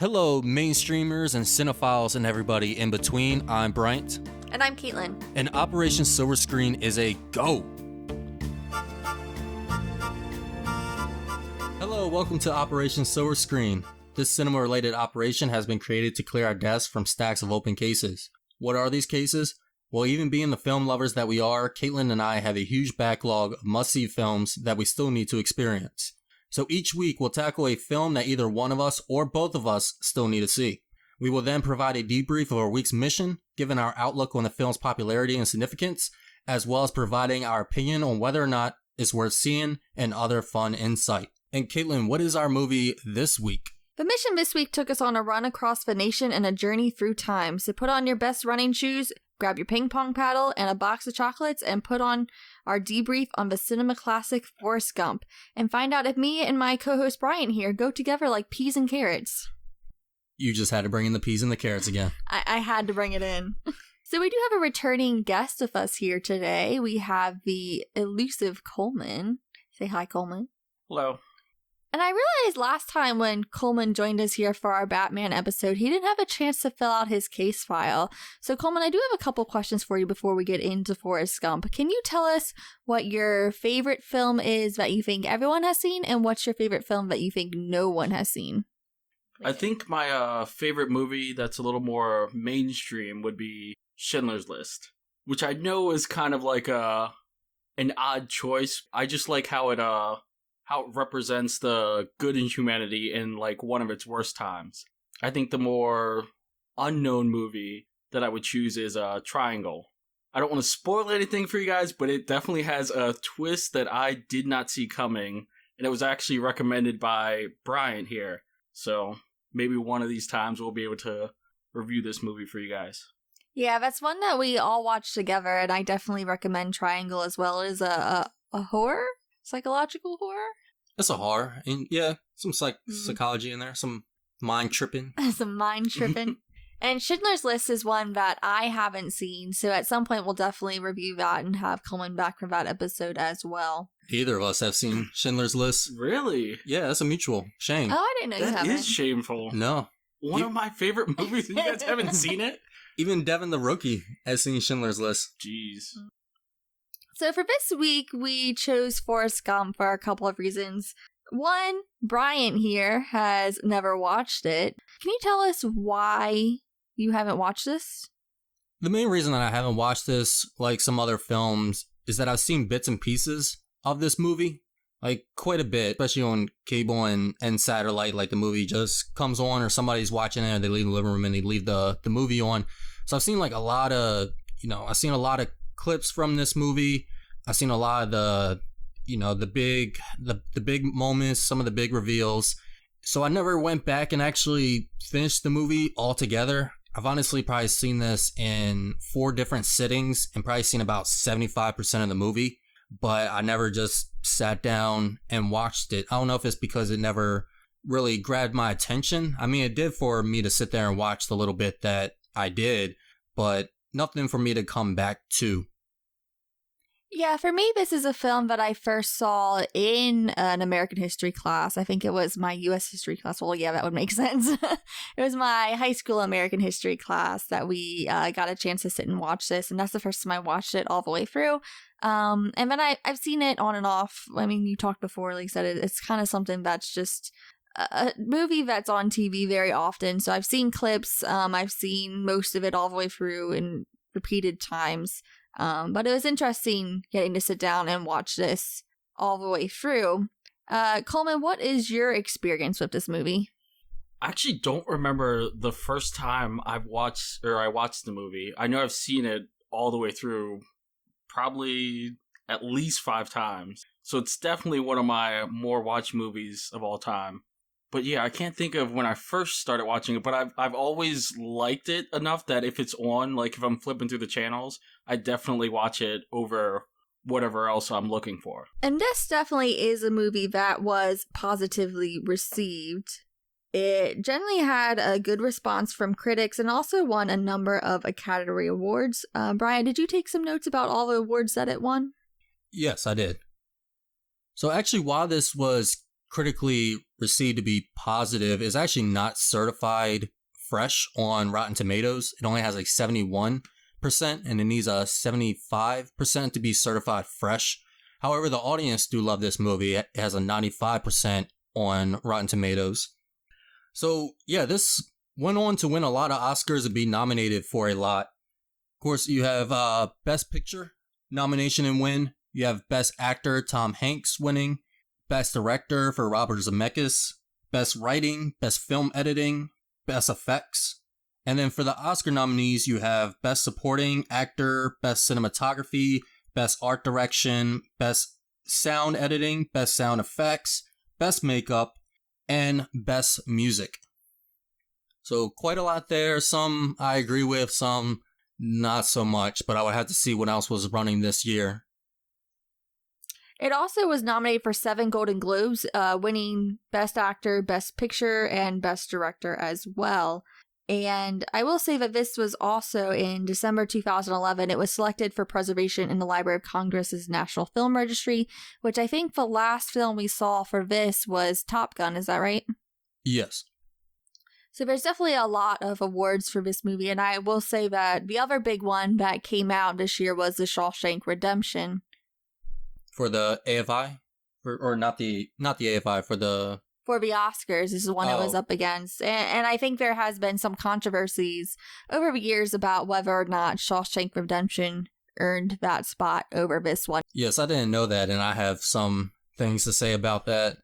Hello, mainstreamers and cinephiles and everybody in between. I'm Bryant. And I'm Caitlyn. And Operation Silver Screen is a go. Hello, welcome to Operation Silver Screen. This cinema-related operation has been created to clear our desks from stacks of open cases. What are these cases? Well, even being the film lovers that we are, Caitlyn and I have a huge backlog of must-see films that we still need to experience. So each week we'll tackle a film that either one of us or both of us still need to see. We will then provide a debrief of our week's mission, giving our outlook on the film's popularity and significance, as well as providing our opinion on whether or not it's worth seeing and other fun insight. And Caitlyn, what is our movie this week? The mission this week took us on a run across the nation and a journey through time. So put on your best running shoes, grab your ping pong paddle and a box of chocolates, and put on our debrief on the cinema classic Forrest Gump, and find out if me and my co-host Bryant here go together like peas and carrots. You just had to bring in the peas and the carrots again. I had to bring it in. So we do have a returning guest with us here today. We have the elusive Coleman. Say hi, Coleman. Hello. And I realized last time when Coleman joined us here for our Batman episode, he didn't have a chance to fill out his case file. So Coleman, I do have a couple questions for you before we get into Forrest Gump. Can you tell us what your favorite film is that you think everyone has seen, and what's your favorite film that you think no one has seen? I think my favorite movie that's a little more mainstream would be Schindler's List, which I know is kind of like an odd choice. I just like how it represents the good in humanity in like one of its worst times. I think the more unknown movie that I would choose is Triangle. I don't want to spoil anything for you guys, but it definitely has a twist that I did not see coming, and it was actually recommended by Bryant here. So maybe one of these times we'll be able to review this movie for you guys. Yeah, that's one that we all watched together, and I definitely recommend Triangle as well. As a horror? Psychological horror? It's a horror. And yeah, some psychology in there, some mind tripping. Some mind tripping. And Schindler's List is one that I haven't seen, so at some point we'll definitely review that and have Coleman back for that episode as well. Neither of us have seen Schindler's List. Really? Yeah, that's a mutual. Shame. Oh, I didn't know you haven't. That is shameful. No. One of my favorite movies, and you guys haven't seen it? Even Devin the rookie has seen Schindler's List. Jeez. So for this week, we chose Forrest Gump for a couple of reasons. One, Bryant here has never watched it. Can you tell us why you haven't watched this? The main reason that I haven't watched this, like some other films, is that I've seen bits and pieces of this movie. Like, quite a bit, especially on cable and satellite. Like, the movie just comes on, or somebody's watching it, or they leave the living room and they leave the movie on. So I've seen, like, a lot of, I've seen a lot of clips from this movie. I've seen a lot of the big moments, some of the big reveals. So I never went back and actually finished the movie altogether. I've honestly probably seen this in 4 different sittings and probably seen about 75% of the movie, but I never just sat down and watched it. I don't know if it's because it never really grabbed my attention. I mean, it did for me to sit there and watch the little bit that I did, but nothing for me to come back to. Yeah, for me, this is a film that I first saw in an American history class. I think it was my U.S. history class. Well, yeah, that would make sense. It was my high school American history class that we got a chance to sit and watch this. And that's the first time I watched it all the way through. And then I've seen it on and off. I mean, you talked before, like I said, it's kind of something that's just a movie that's on TV very often. So I've seen clips. I've seen most of it all the way through in repeated times. But it was interesting getting to sit down and watch this all the way through. Coleman, what is your experience with this movie? I actually don't remember the first time I watched the movie. I know I've seen it all the way through probably at least 5 times. So it's definitely one of my more watched movies of all time. But yeah, I can't think of when I first started watching it, but I've always liked it enough that if it's on, like if I'm flipping through the channels, I definitely watch it over whatever else I'm looking for. And this definitely is a movie that was positively received. It generally had a good response from critics and also won a number of Academy Awards. Brian, did you take some notes about all the awards that it won? Yes, I did. So actually, while this was critically received to be positive is actually not certified fresh on Rotten Tomatoes. It only has like 71%, and it needs a 75% to be certified fresh. However, the audience do love this movie. It has a 95% on Rotten Tomatoes. So yeah, this went on to win a lot of Oscars and be nominated for a lot. Of course, you have Best Picture nomination and win. You have Best Actor, Tom Hanks winning. Best Director for Robert Zemeckis. Best Writing, Best Film Editing, Best Effects. And then for the Oscar nominees, you have Best Supporting Actor, Best Cinematography, Best Art Direction, Best Sound Editing, Best Sound Effects, Best Makeup, and Best Music. So quite a lot there. Some I agree with, some not so much, but I would have to see what else was running this year. It also was nominated for 7 Golden Globes, winning Best Actor, Best Picture, and Best Director as well. And I will say that this was also in December 2011. It was selected for preservation in the Library of Congress's National Film Registry, which I think the last film we saw for this was Top Gun. Is that right? Yes. So there's definitely a lot of awards for this movie. And I will say that the other big one that came out this year was The Shawshank Redemption. For the AFI? Or not the AFI, for the Oscars. This is one it was up against. And I think there has been some controversies over the years about whether or not Shawshank Redemption earned that spot over this one. Yes, I didn't know that, and I have some things to say about that.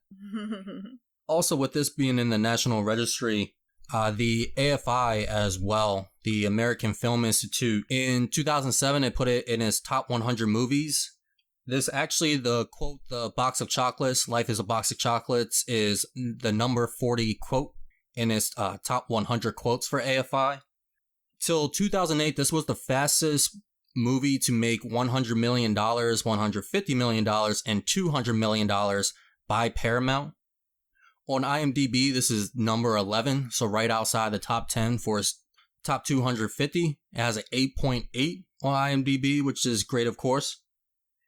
Also, with this being in the National Registry, the AFI as well, the American Film Institute, in 2007, it put it in its top 100 movies. This actually, the quote, the box of chocolates, life is a box of chocolates, is the number 40 quote in its top 100 quotes for AFI. Till 2008, this was the fastest movie to make $100 million, $150 million, and $200 million by Paramount. On IMDb, this is number 11, so right outside the top 10 for its top 250. It has an 8.8 on IMDb, which is great, of course.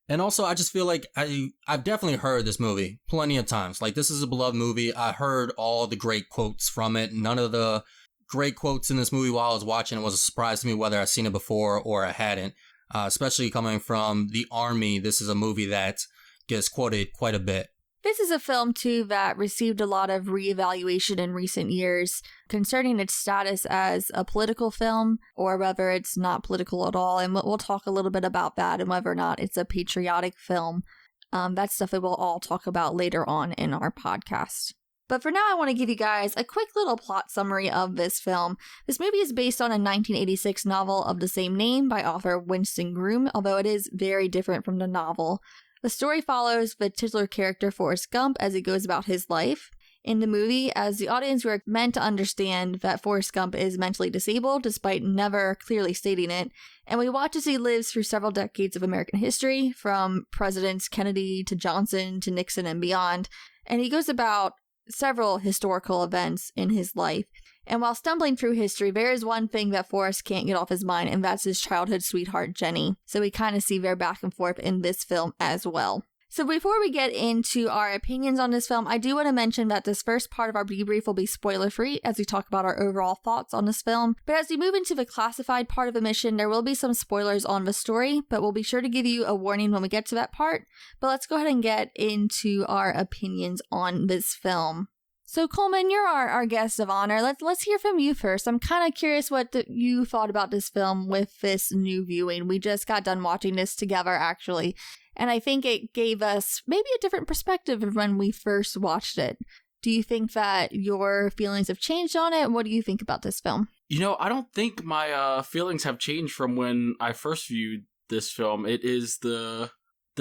And also, I just feel like I've definitely heard this movie plenty of times. Like, this is a beloved movie. I heard all the great quotes from it. None of the great quotes in this movie while I was watching it was a surprise to me, whether I've seen it before or I hadn't. Especially coming from the Army, this is a movie that gets quoted quite a bit. This is a film, too, that received a lot of reevaluation in recent years concerning its status as a political film or whether it's not political at all. And we'll talk a little bit about that and whether or not it's a patriotic film. That's stuff that we'll all talk about later on in our podcast. But for now, I want to give you guys a quick little plot summary of this film. This movie is based on a 1986 novel of the same name by author Winston Groom, although it is very different from the novel. The story follows the titular character Forrest Gump as he goes about his life. In the movie, as the audience, we're meant to understand that Forrest Gump is mentally disabled, despite never clearly stating it, and we watch as he lives through several decades of American history, from Presidents Kennedy to Johnson to Nixon and beyond, and he goes about several historical events in his life. And while stumbling through history, there is one thing that Forrest can't get off his mind, and that's his childhood sweetheart, Jenny. So we kind of see their back and forth in this film as well. So before we get into our opinions on this film, I do want to mention that this first part of our debrief will be spoiler-free as we talk about our overall thoughts on this film. But as we move into the classified part of the mission, there will be some spoilers on the story, but we'll be sure to give you a warning when we get to that part. But let's go ahead and get into our opinions on this film. So Coleman, you're our guest of honor. Let's hear from you first. I'm kind of curious what you thought about this film with this new viewing. We just got done watching this together, actually, and I think it gave us maybe a different perspective of when we first watched it. Do you think that your feelings have changed on it? What do you think about this film? You know, I don't think my feelings have changed from when I first viewed this film. It is the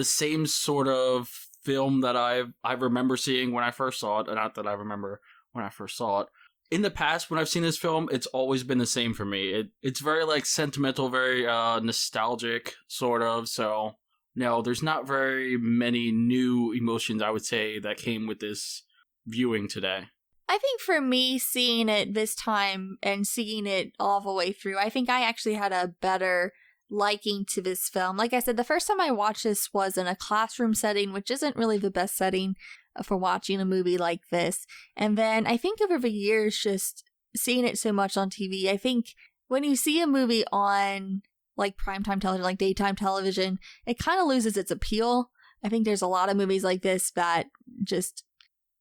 same sort of film that I remember seeing when I first saw it. Not that I remember when I first saw it. In the past, when I've seen this film, it's always been the same for me. It's very, like, sentimental, very nostalgic, sort of. So, no, there's not very many new emotions, I would say, that came with this viewing today. I think for me, seeing it this time and seeing it all the way through, I think I actually had a better liking to this film. Like I said, the first time I watched this was in a classroom setting, which isn't really the best setting. for watching a movie like this. And then I think over the years, just seeing it so much on TV, I think when you see a movie on like primetime television, like daytime television, it kind of loses its appeal. I think there's a lot of movies like this that just,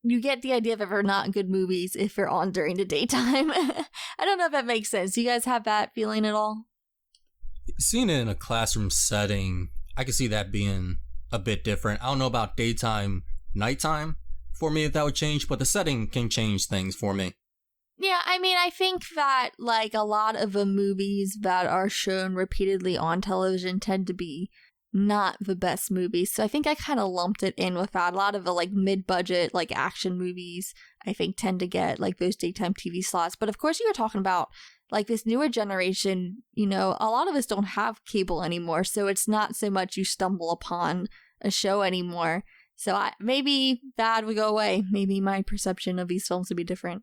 you get the idea that they're not good movies if they're on during the daytime. I don't know if that makes sense. Do you guys have that feeling at all? Seeing it in a classroom setting, I could see that being a bit different. I don't know about daytime, nighttime for me if that would change, but the setting can change things for me. Yeah, I mean, I think that like a lot of the movies that are shown repeatedly on television tend to be not the best movies. So I think I kind of lumped it in with that. A lot of the like mid-budget like action movies I think tend to get like those daytime TV slots. But of course you were talking about like this newer generation, you know, a lot of us don't have cable anymore. So it's not so much you stumble upon a show anymore. So maybe that would go away. Maybe my perception of these films would be different.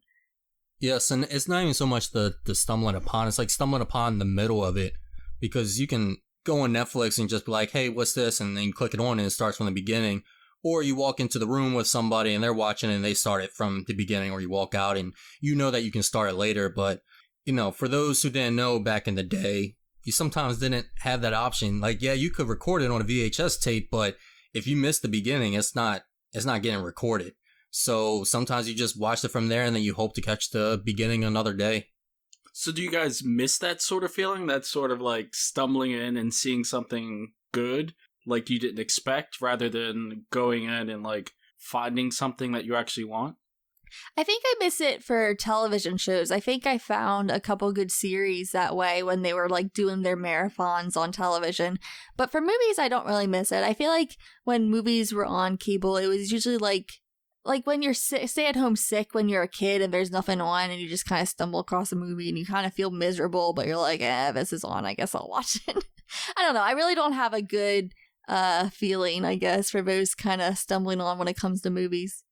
Yes, and it's not even so much the stumbling upon. It's like stumbling upon the middle of it, because you can go on Netflix and just be like, hey, what's this? And then you click it on and it starts from the beginning. Or you walk into the room with somebody and they're watching and they start it from the beginning, or you walk out and you know that you can start it later. But, you know, for those who didn't know back in the day, you sometimes didn't have that option. Like, yeah, you could record it on a VHS tape, but if you missed the beginning, it's not getting recorded. So sometimes you just watch it from there and then you hope to catch the beginning another day. So do you guys miss that sort of feeling? That sort of like stumbling in and seeing something good like you didn't expect, rather than going in and like finding something that you actually want? I think I miss it for television shows. I think I found a couple good series that way when they were like doing their marathons on television. But for movies, I don't really miss it. I feel like when movies were on cable, it was usually like when you're stay at home sick when you're a kid and there's nothing on and you just kind of stumble across a movie and you kind of feel miserable, but you're like, this is on, I guess I'll watch it. I don't know. I really don't have a good feeling, I guess, for those kind of stumbling on when it comes to movies.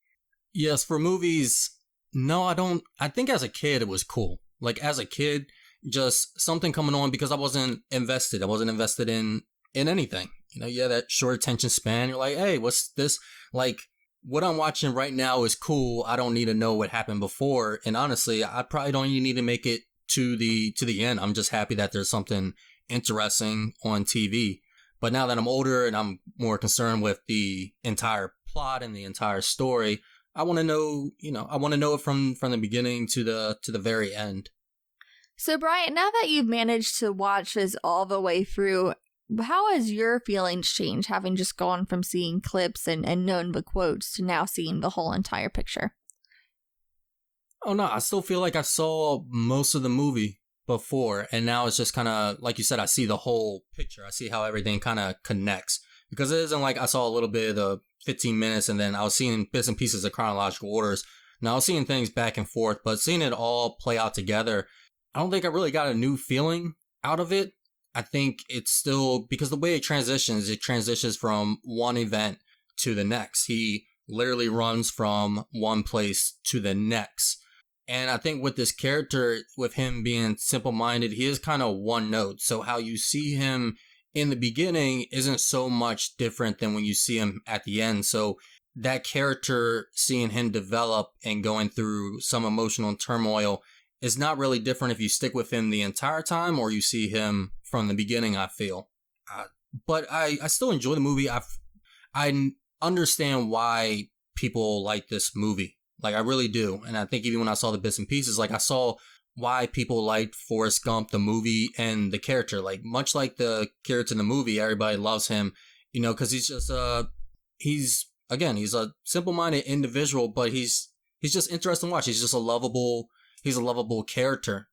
Yes, for movies, no, I don't. I think as a kid, it was cool. Like as a kid, just something coming on, because I wasn't invested. I wasn't invested in anything. You know, yeah, that short attention span. You're like, hey, what's this? Like, what I'm watching right now is cool. I don't need to know what happened before. And honestly, I probably don't even need to make it to the end. I'm just happy that there's something interesting on TV. But now that I'm older and I'm more concerned with the entire plot and the entire story, I want to know, I want to know it from the beginning to the very end. So Bryant, now that you've managed to watch this all the way through, how has your feelings changed, having just gone from seeing clips and known the quotes to now seeing the whole entire picture? Oh no, I still feel like I saw most of the movie before, and now it's just kind of, like you said, I see the whole picture. I see how everything kind of connects. Because it isn't like I saw a little bit of the 15 minutes and then I was seeing bits and pieces of chronological orders. Now I was seeing things back and forth, but seeing it all play out together, I don't think I really got a new feeling out of it. I think it's still, because the way it transitions from one event to the next. He literally runs from one place to the next. And I think with this character, with him being simple-minded, he is kind of one note. So how you see him in the beginning isn't so much different than when you see him at the end. So that character, seeing him develop and going through some emotional turmoil, is not really different if you stick with him the entire time or you see him from the beginning, I feel. But I still enjoy the movie. I understand why people like this movie. Like, I really do. And I think even when I saw the bits and pieces, like, I saw why people liked Forrest Gump, the movie, and the character. Like, much like the character in the movie, everybody loves him, because he's just, he's a simple-minded individual, but he's just interesting to watch. He's just a lovable character.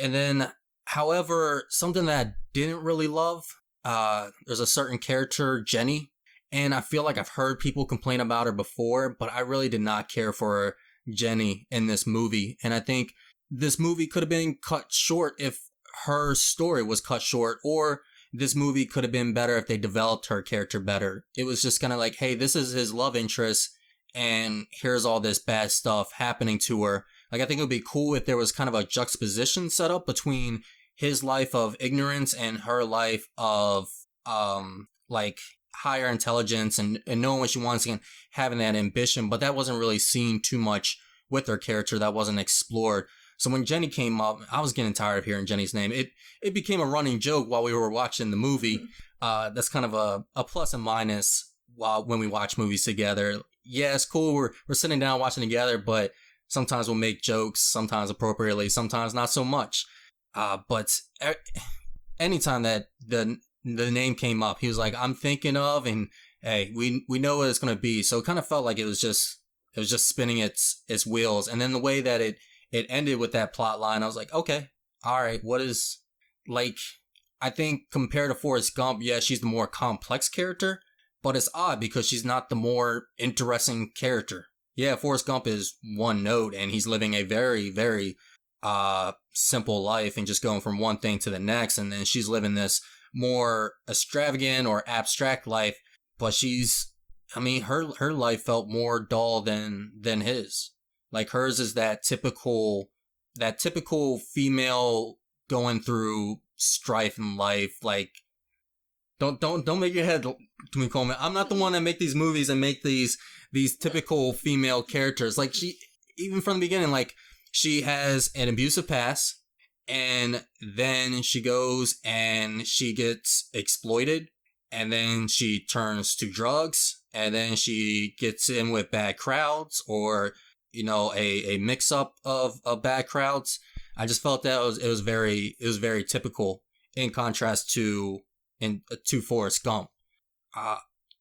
And then, however, something that I didn't really love, there's a certain character, Jenny, and I feel like I've heard people complain about her before, but I really did not care for Jenny in this movie. And I think this movie could have been cut short if her story was cut short, or this movie could have been better if they developed her character better. It was just kind of like, hey, this is his love interest, and here's all this bad stuff happening to her. Like, I think it would be cool if there was kind of a juxtaposition set up between his life of ignorance and her life of, like, higher intelligence and knowing what she wants and having that ambition, but that wasn't really seen too much with her character. That wasn't explored. So when Jenny came up, I was getting tired of hearing Jenny's name. It became a running joke while we were watching the movie. That's kind of a plus and minus when we watch movies together. Yeah, it's cool. We're sitting down watching together, but sometimes we'll make jokes, sometimes appropriately, sometimes not so much. But anytime that the name came up, he was like, I'm thinking of, and hey, we know what it's going to be. So it kind of felt like it was just spinning its wheels. And then the way that it ended with that plot line, I was like, okay, all right, what is, like, I think compared to Forrest Gump, yeah, she's the more complex character, but it's odd because she's not the more interesting character. Yeah, Forrest Gump is one note and he's living a very, very simple life and just going from one thing to the next. And then she's living this more extravagant or abstract life, but her life felt more dull than his. Like hers is that typical female going through strife in life. Like, don't make your head to me, Coleman. I'm not the one that make these movies and make these typical female characters. Like she, even from the beginning, like she has an abusive past, and then she goes and she gets exploited, and then she turns to drugs, and then she gets in with bad crowds, or a mix up of bad crowds. I just felt that it was very typical in contrast to Forrest Gump.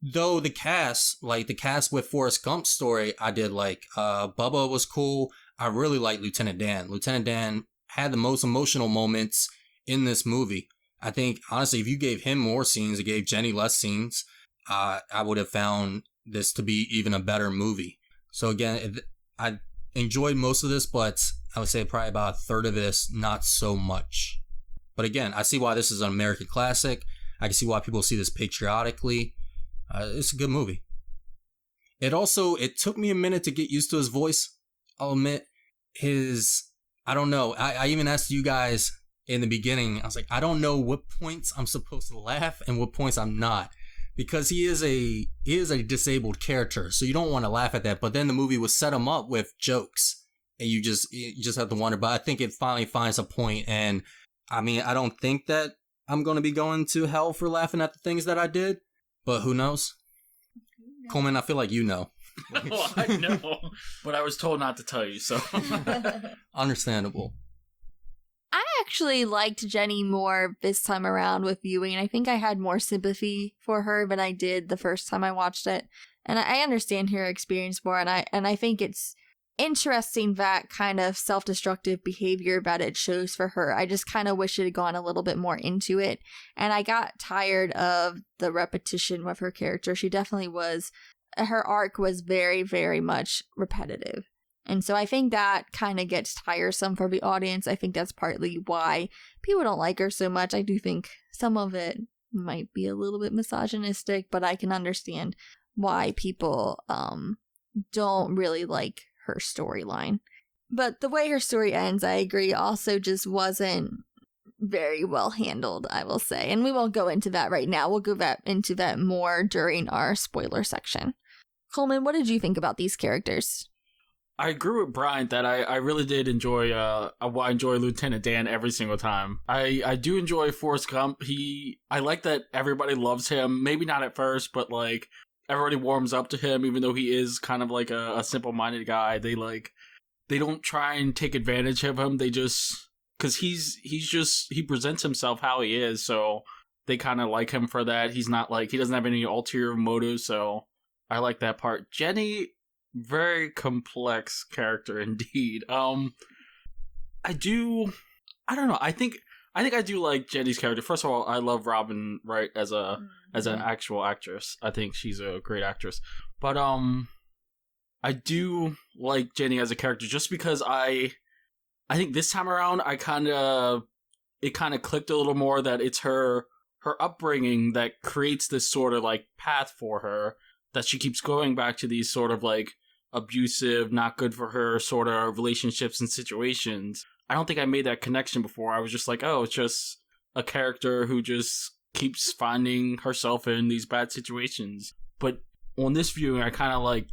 Though the cast with Forrest Gump's story, I did like. Bubba was cool. I really liked Lieutenant Dan. Lieutenant Dan had the most emotional moments in this movie. I think, honestly, if you gave him more scenes, it gave Jenny less scenes, I would have found this to be even a better movie. So again, I enjoyed most of this, but I would say probably about a third of this, not so much. But again, I see why this is an American classic. I can see why people see this patriotically. It's a good movie. It took me a minute to get used to his voice. I'll admit, I don't know. I even asked you guys in the beginning, I was like, I don't know what points I'm supposed to laugh and what points I'm not. Because he is a disabled character, so you don't want to laugh at that. But then the movie would set him up with jokes, and you just have to wonder. But I think it finally finds a point, and I mean, I don't think that I'm going to be going to hell for laughing at the things that I did, but who knows? Coleman, I feel like you know. Well, I know, but I was told not to tell you, so. Understandable. I actually liked Jenny more this time around with viewing. I think I had more sympathy for her than I did the first time I watched it. And I understand her experience more, and I think it's interesting that kind of self-destructive behavior that it shows for her. I just kind of wish it had gone a little bit more into it. And I got tired of the repetition with her character. She definitely was, her arc was very, very much repetitive. And so I think that kind of gets tiresome for the audience. I think that's partly why people don't like her so much. I do think some of it might be a little bit misogynistic, but I can understand why people don't really like her storyline. But the way her story ends, I agree, also just wasn't very well handled, I will say. And we won't go into that right now. We'll go into that more during our spoiler section. Coleman, what did you think about these characters? I agree with Bryant that I really did enjoy Lieutenant Dan every single time. I do enjoy Forrest Gump. I like that everybody loves him. Maybe not at first, but like everybody warms up to him, even though he is kind of like a simple-minded guy. They don't try and take advantage of him. They just, because he presents himself how he is, so they kind of like him for that. He's not like, he doesn't have any ulterior motives, so I like that part. Jenny, very complex character indeed. I don't know. I think I do like Jenny's character. First of all, I love Robin Wright as an actual actress. I think she's a great actress. But I do like Jenny as a character just because I think this time around it kind of clicked a little more that it's her upbringing that creates this sort of like path for her, that she keeps going back to these sort of like abusive, not good for her sort of relationships and situations. I don't think I made that connection before. I was just like, oh, it's just a character who just keeps finding herself in these bad situations. But on this viewing, I kind of like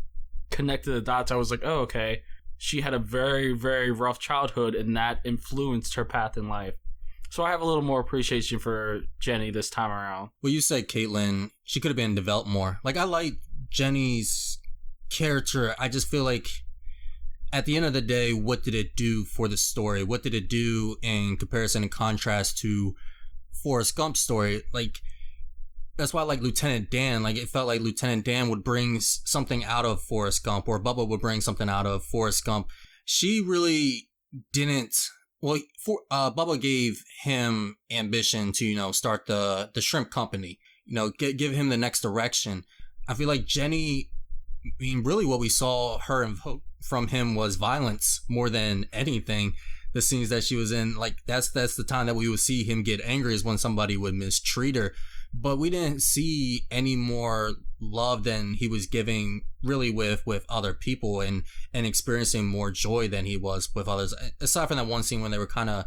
connected the dots. I was like, oh, okay. She had a very, very rough childhood, and that influenced her path in life. So I have a little more appreciation for Jenny this time around. Well, you said Caitlyn, she could have been developed more. Like, I like Jenny's character. I just feel like at the end of the day, what did it do for the story? What did it do in comparison and contrast to Forrest Gump's story? Like, that's why I like Lieutenant Dan. Like, it felt like Lieutenant Dan would bring something out of Forrest Gump, or Bubba would bring something out of Forrest Gump. She really didn't. Well, Bubba gave him ambition to, start the shrimp company, give him the next direction. I feel like Jenny, I mean, really what we saw her invoke from him was violence more than anything. The scenes that she was in, like, that's the time that we would see him get angry, is when somebody would mistreat her. But we didn't see any more love than he was giving really with other people, and experiencing more joy than he was with others. Aside from that one scene when they were kind of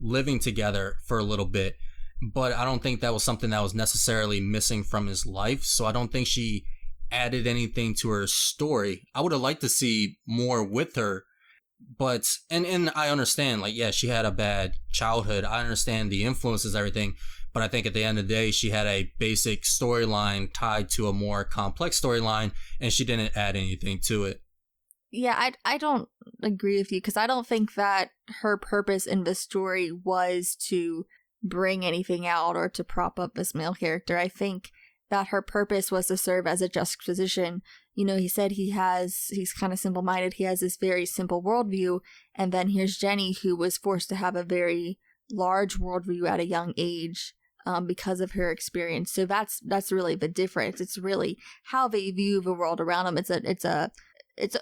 living together for a little bit. But I don't think that was something that was necessarily missing from his life. So I don't think she added anything to her story. I would have liked to see more with her. But, and I understand, like, yeah, she had a bad childhood. I understand the influences, everything. But I think at the end of the day, she had a basic storyline tied to a more complex storyline, and she didn't add anything to it. Yeah, I don't agree with you, because I don't think that her purpose in the story was to bring anything out or to prop up this male character. I think that her purpose was to serve as a juxtaposition. He said he's kind of simple-minded. He has this very simple worldview, and then here's Jenny, who was forced to have a very large worldview at a young age. Because of her experience. So that's really the difference. It's really how they view the world around them.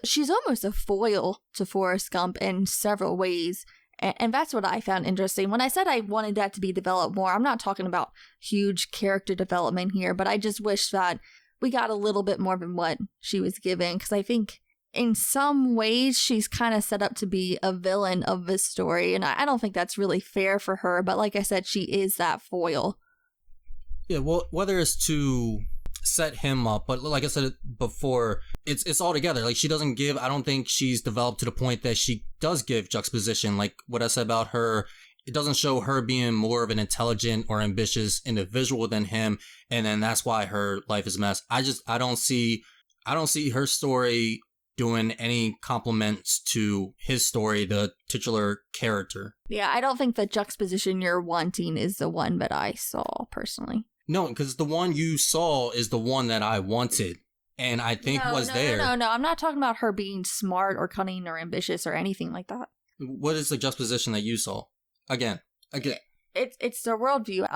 She's almost a foil to Forrest Gump in several ways. And that's what I found interesting. When I said I wanted that to be developed more, I'm not talking about huge character development here, but I just wish that we got a little bit more than what she was given. Because I think in some ways, she's kind of set up to be a villain of this story, and I don't think that's really fair for her, but like I said, she is that foil. Yeah, well, whether it's to set him up, but like I said before, it's all together. Like, she doesn't give, I don't think she's developed to the point that she does give juxtaposition. Like what I said about her, it doesn't show her being more of an intelligent or ambitious individual than him, and then that's why her life is a mess. I don't see her story doing any compliments to his story, the titular character. Yeah, I don't think the juxtaposition you're wanting is the one that I saw personally. No, because the one you saw is the one that I wanted, and I think was there. No, I'm not talking about her being smart or cunning or ambitious or anything like that. What is the juxtaposition that you saw? Again. It's their worldview.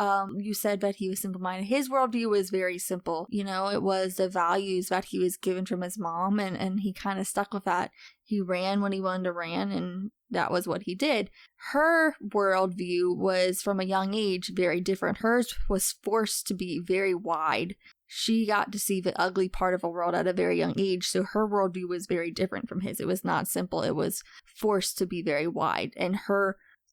You said that he was simple-minded. His worldview was very simple. It was the values that he was given from his mom, and he kind of stuck with that. He ran when he wanted to run, and that was what he did. Her worldview was, from a young age, very different. Hers was forced to be very wide. She got to see the ugly part of the world at a very young age, so her worldview was very different from his. It was not simple. It was forced to be very wide, and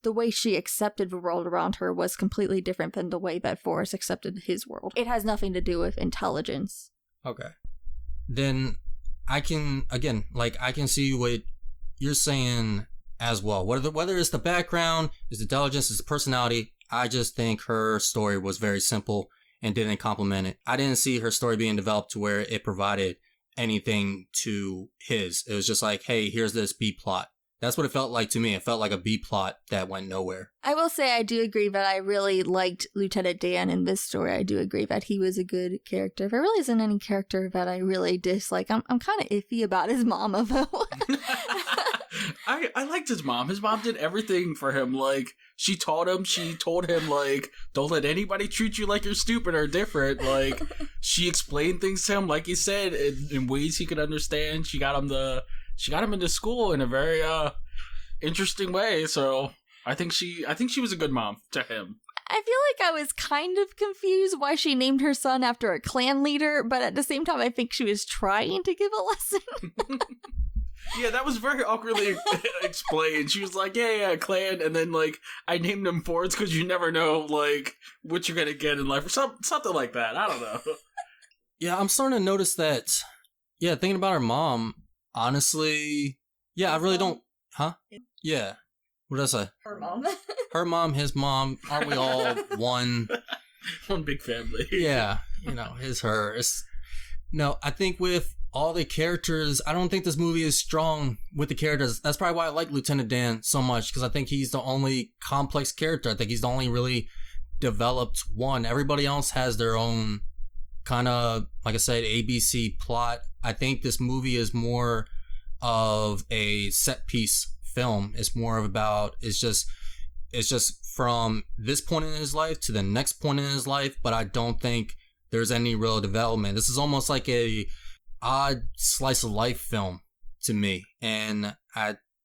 the way she accepted the world around her was completely different than the way that Forrest accepted his world. It has nothing to do with intelligence. Okay. Then I can see what you're saying as well. Whether it's the background, it's the intelligence, it's the personality, I just think her story was very simple and didn't complement it. I didn't see her story being developed to where it provided anything to his. It was just like, hey, here's this B plot. That's what it felt like to me. It felt like a B plot that went nowhere. I will say I do agree that I really liked Lieutenant Dan in this story. I do agree that he was a good character. There really isn't any character that I really dislike. I'm kind of iffy about his mama, though. I liked his mom. His mom did everything for him. Like, she told him, like, don't let anybody treat you like you're stupid or different. Like, she explained things to him, like he said, in ways he could understand. She got him into school in a very interesting way. So I think she was a good mom to him. I feel like I was kind of confused why she named her son after a clan leader, but at the same time, I think she was trying to give a lesson. Yeah, that was very awkwardly explained. She was like, yeah, clan, and then, like, I named them Fords because you never know, like, what you're gonna get in life, or something like that. I don't know. Yeah, I'm starting to notice that, yeah, thinking about her mom, honestly, yeah, I really don't, huh? Yeah. What did I say? Her mom. Her mom, his mom, aren't we all one? One big family. Yeah, his, her. No, I think with all the characters, I don't think this movie is strong with the characters. That's probably why I like Lieutenant Dan so much, because I think he's the only complex character. I think he's the only really developed one. Everybody else has their own kind of, like I said, ABC plot. I think this movie is more of a set piece film. It's more of about, it's just from this point in his life to the next point in his life, but I don't think there's any real development. This is almost like a odd slice of life film to me, and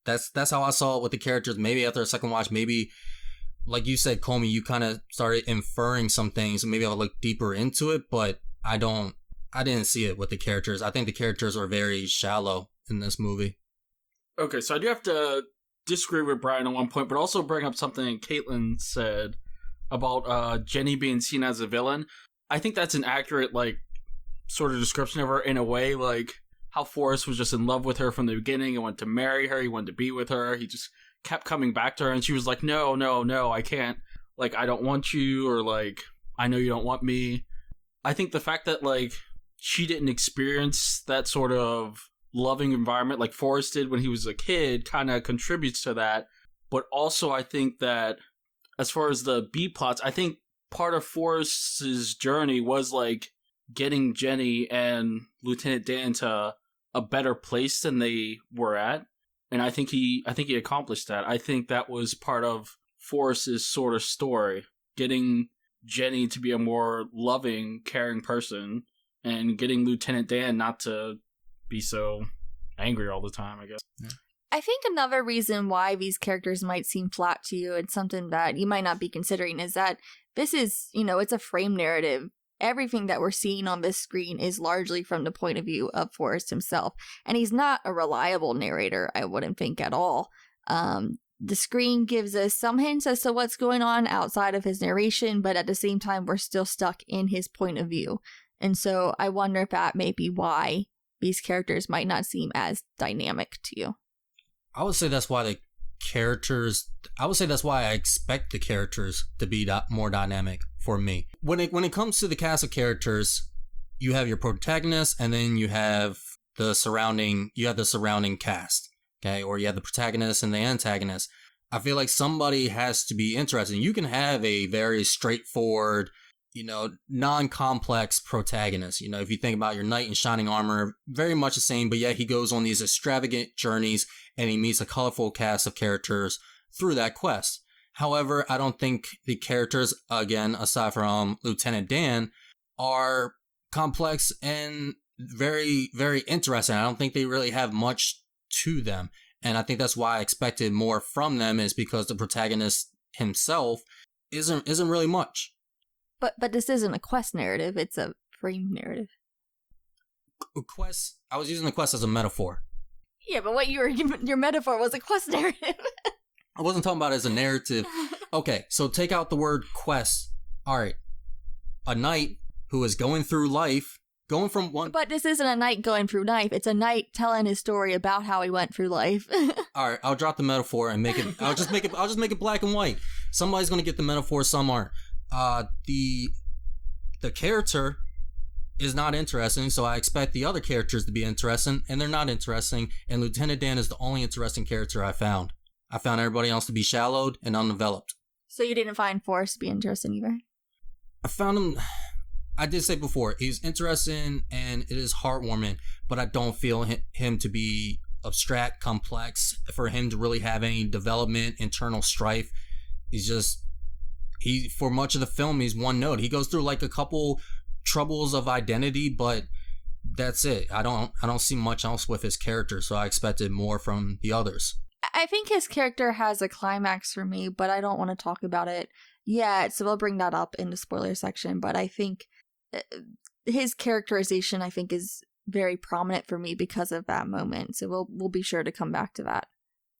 that's how I saw it with the characters. Maybe after a second watch, maybe like you said, Comey, you kind of started inferring some things, and maybe I'll look deeper into it, but I didn't see it with the characters. I think the characters are very shallow in this movie. Okay, so I do have to disagree with Brian on one point, but also bring up something Caitlyn said about Jenny being seen as a villain. I think that's an accurate, like, sort of description of her in a way, like how Forrest was just in love with her from the beginning and wanted to marry her, he wanted to be with her, he just kept coming back to her, and she was like, no, I can't, like, I don't want you, or like, I know you don't want me. I think the fact that, like, she didn't experience that sort of loving environment like Forrest did when he was a kid kind of contributes to that, but also I think that as far as the B plots, I think part of Forrest's journey was, like, getting Jenny and Lieutenant Dan to a better place than they were at, and I think he accomplished that. I think that was part of Forrest's sort of story, getting Jenny to be a more loving, caring person, and getting Lieutenant Dan not to be so angry all the time, I guess. Yeah. I think another reason why these characters might seem flat to you and something that you might not be considering is that this is, it's a frame narrative. Everything that we're seeing on this screen is largely from the point of view of Forrest himself. And he's not a reliable narrator, I wouldn't think at all. The screen gives us some hints as to what's going on outside of his narration, but at the same time, we're still stuck in his point of view. And so I wonder if that may be why these characters might not seem as dynamic to you. I would say that's why I expect the characters to be more dynamic for me. When it comes to the cast of characters, you have your protagonist, and then you have the surrounding cast, okay? Or you have the protagonist and the antagonist. I feel like somebody has to be interesting. You can have a very straightforward, non-complex protagonist. If you think about your knight in shining armor, very much the same, but yet he goes on these extravagant journeys and he meets a colorful cast of characters through that quest. However, I don't think the characters, again, aside from Lieutenant Dan, are complex and very, very interesting. I don't think they really have much to them. And I think that's why I expected more from them, is because the protagonist himself isn't really much. But this isn't a quest narrative, it's a frame narrative. Quest, I was using the quest as a metaphor. Yeah, but your metaphor was a quest narrative. I wasn't talking about it as a narrative. Okay, so take out the word quest. All right. A knight who is going through life, going from one... But this isn't a knight going through life. It's a knight telling his story about how he went through life. All right, I'll drop the metaphor and make it... I'll just make it black and white. Somebody's going to get the metaphor, some aren't. The character is not interesting, so I expect the other characters to be interesting, and they're not interesting, and Lieutenant Dan is the only interesting character I found. I found everybody else to be shallowed and undeveloped. So you didn't find Forrest to be interesting either? I found him, I did say before, he's interesting and it is heartwarming, but I don't feel him to be abstract, complex, for him to really have any development, internal strife. For much of the film, he's one note. He goes through like a couple troubles of identity, but that's it. I don't see much else with his character, so I expected more from the others. I think his character has a climax for me, but I don't want to talk about it yet, so we'll bring that up in the spoiler section. But I think his characterization, I think, is very prominent for me because of that moment. So we'll be sure to come back to that.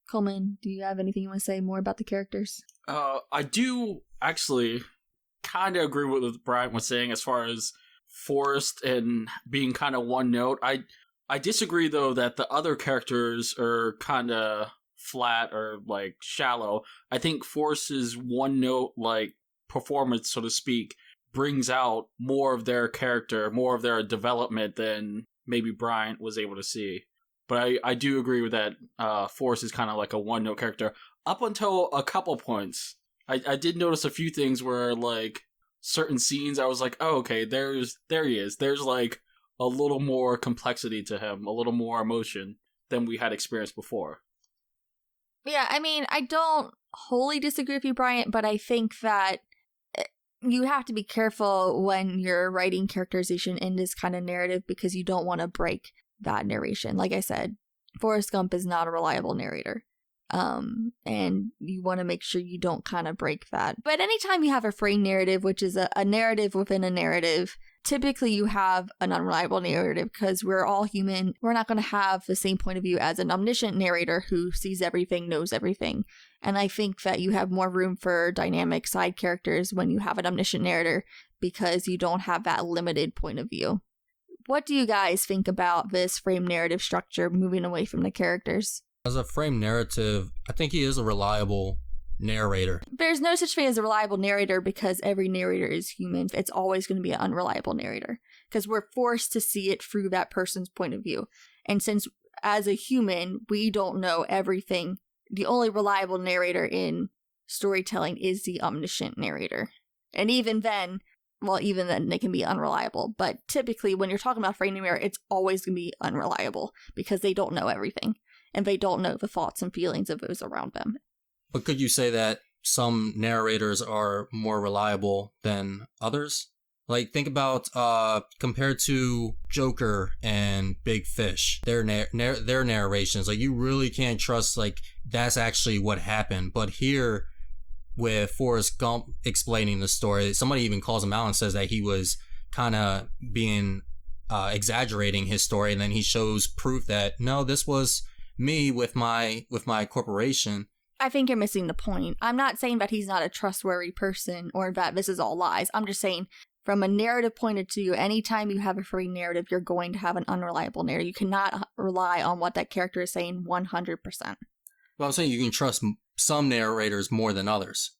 Coleman, do you have anything you want to say more about the characters? I do actually kind of agree with what Bryant was saying as far as Forrest and being kind of one note. I disagree, though, that the other characters are kind of flat or, like, shallow. I think Forrest's one note, like, performance, so to speak, brings out more of their character, more of their development than maybe Bryant was able to see. But I do agree with that. Forrest is kind of like a one note character up until a couple points. I did notice a few things where, like, certain scenes I was like, oh, okay, there he is. There's, like, a little more complexity to him, a little more emotion than we had experienced before. Yeah, I mean, I don't wholly disagree with you, Bryant, but I think that you have to be careful when you're writing characterization in this kind of narrative because you don't want to break that narration. Like I said, Forrest Gump is not a reliable narrator. And you want to make sure you don't kind of break that. But anytime you have a frame narrative, which is a narrative within a narrative, typically you have an unreliable narrative because we're all human. We're not going to have the same point of view as an omniscient narrator who sees everything, knows everything. And I think that you have more room for dynamic side characters when you have an omniscient narrator because you don't have that limited point of view. What do you guys think about this frame narrative structure moving away from the characters? As a frame narrative, I think he is a reliable narrator. There's no such thing as a reliable narrator because every narrator is human. It's always going to be an unreliable narrator because we're forced to see it through that person's point of view. And since as a human, we don't know everything, the only reliable narrator in storytelling is the omniscient narrator. And even then they can be unreliable. But typically when you're talking about frame narrator, it's always going to be unreliable because they don't know everything. And they don't know the thoughts and feelings of those around them. But could you say that some narrators are more reliable than others? Like, think about, compared to Joker and Big Fish, their narrations, like, you really can't trust, like, that's actually what happened. But here, with Forrest Gump explaining the story, somebody even calls him out and says that he was kind of being, exaggerating his story, and then he shows proof that, no, this was me with my corporation. I think you're missing the point. I'm not saying that he's not a trustworthy person or that this is all lies. I'm just saying from a narrative point of view, anytime you have a free narrative, you're going to have an unreliable narrative. You cannot rely on what that character is saying 100%. Well, I'm saying you can trust some narrators more than others.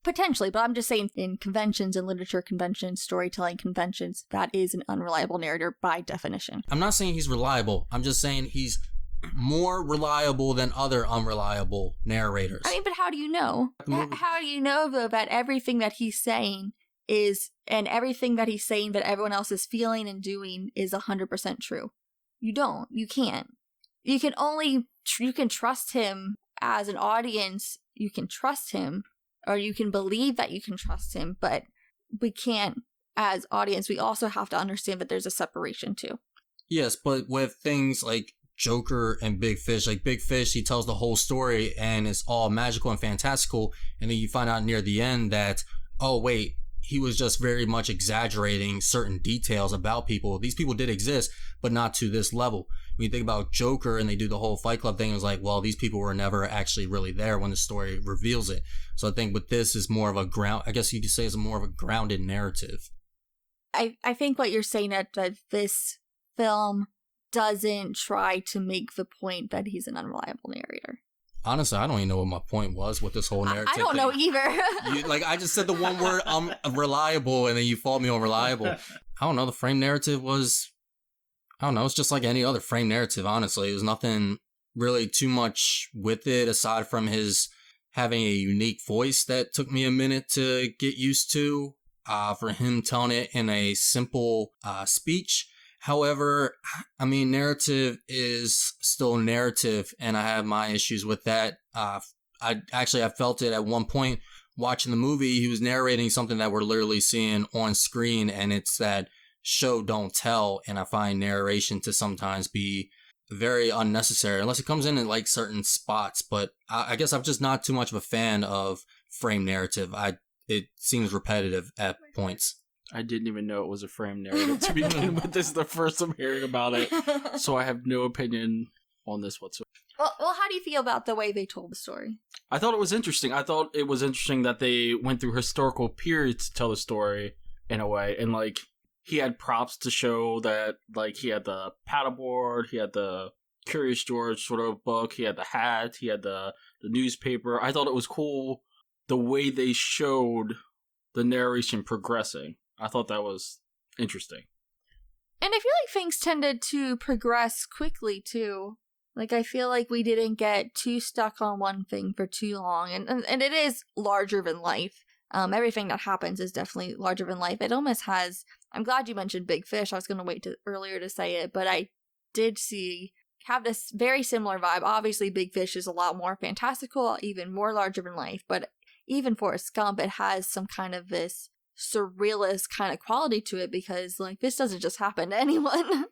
Potentially, but I'm just saying in conventions and literature conventions, storytelling conventions, that is an unreliable narrator by definition. I'm not saying he's reliable. I'm just saying he's more reliable than other unreliable narrators. I mean, but how do you know? How do you know, though, that everything that he's saying and everything that he's saying that everyone else is feeling and doing is 100% true? You don't. You can't. You can trust him as an audience. You can trust him, or you can believe that you can trust him, but we can't, as audience, we also have to understand that there's a separation too. Yes, but with things like Joker and Big Fish, like Big Fish, he tells the whole story and it's all magical and fantastical, and then you find out near the end that, oh wait, he was just very much exaggerating certain details about people. These people did exist, but not to this level. When you think about Joker and they do the whole Fight Club thing, it was like, well, these people were never actually really there when the story reveals it. So I think with this is more of a I guess you could say it's more of a grounded narrative. I think what you're saying that this film doesn't try to make the point that he's an unreliable narrator. Honestly, I don't even know what my point was with this whole narrative. I don't know either. I just said the one word, reliable, and then you fault me on reliable. I don't know. The frame narrative was, I don't know. It's just like any other frame narrative, honestly. There's nothing really too much with it aside from his having a unique voice that took me a minute to get used to. For him telling it in a simple speech. However, I mean, narrative is still narrative, and I have my issues with that. I felt it at one point watching the movie. He was narrating something that we're literally seeing on screen, and it's that show don't tell, and I find narration to sometimes be very unnecessary, unless it comes in like certain spots. But I guess I'm just not too much of a fan of frame narrative. It seems repetitive at points. I didn't even know it was a frame narrative to begin with. This is the first I'm hearing about it, so I have no opinion on this whatsoever. Well, how do you feel about the way they told the story? I thought it was interesting. I thought it was interesting that they went through historical periods to tell the story in a way. And, like, he had props to show that, like, he had the paddleboard, he had the Curious George sort of book, he had the hat, he had the newspaper. I thought it was cool the way they showed the narration progressing. I thought that was interesting. And I feel like things tended to progress quickly, too. Like, I feel like we didn't get too stuck on one thing for too long. And it is larger than life. Everything that happens is definitely larger than life. It almost has... I'm glad you mentioned Big Fish. I was going to wait earlier to say it. But I did have this very similar vibe. Obviously, Big Fish is a lot more fantastical, even more larger than life. But even Forrest Gump, it has some kind of this surrealist kind of quality to it. Because, like, this doesn't just happen to anyone.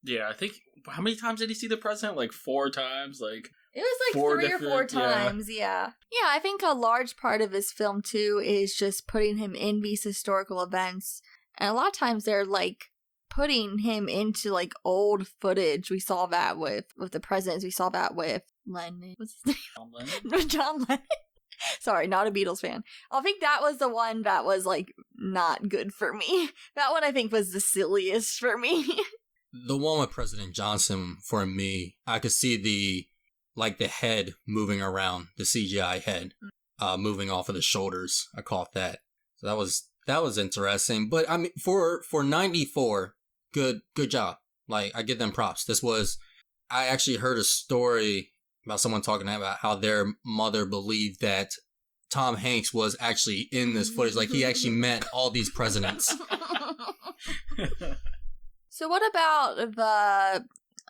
Yeah, I think, how many times did he see the president? Like 4 times? Like, it was like 3 or 4 times, yeah. Yeah, I think a large part of this film, too, is just putting him in these historical events. And a lot of times they're, like, putting him into, like, old footage. We saw that with the presidents. We saw that with Lennon. What's his name? John Lennon? John Lennon. Sorry, not a Beatles fan. I think that was the one that was, like, not good for me. That one, I think, was the silliest for me. The one with President Johnson, for me, I could see the head moving around, the CGI head, moving off of the shoulders. I caught that. So that was interesting. But I mean, for 94, good job. Like, I give them props. I actually heard a story about someone talking about how their mother believed that Tom Hanks was actually in this footage. Like, he actually met all these presidents. So what about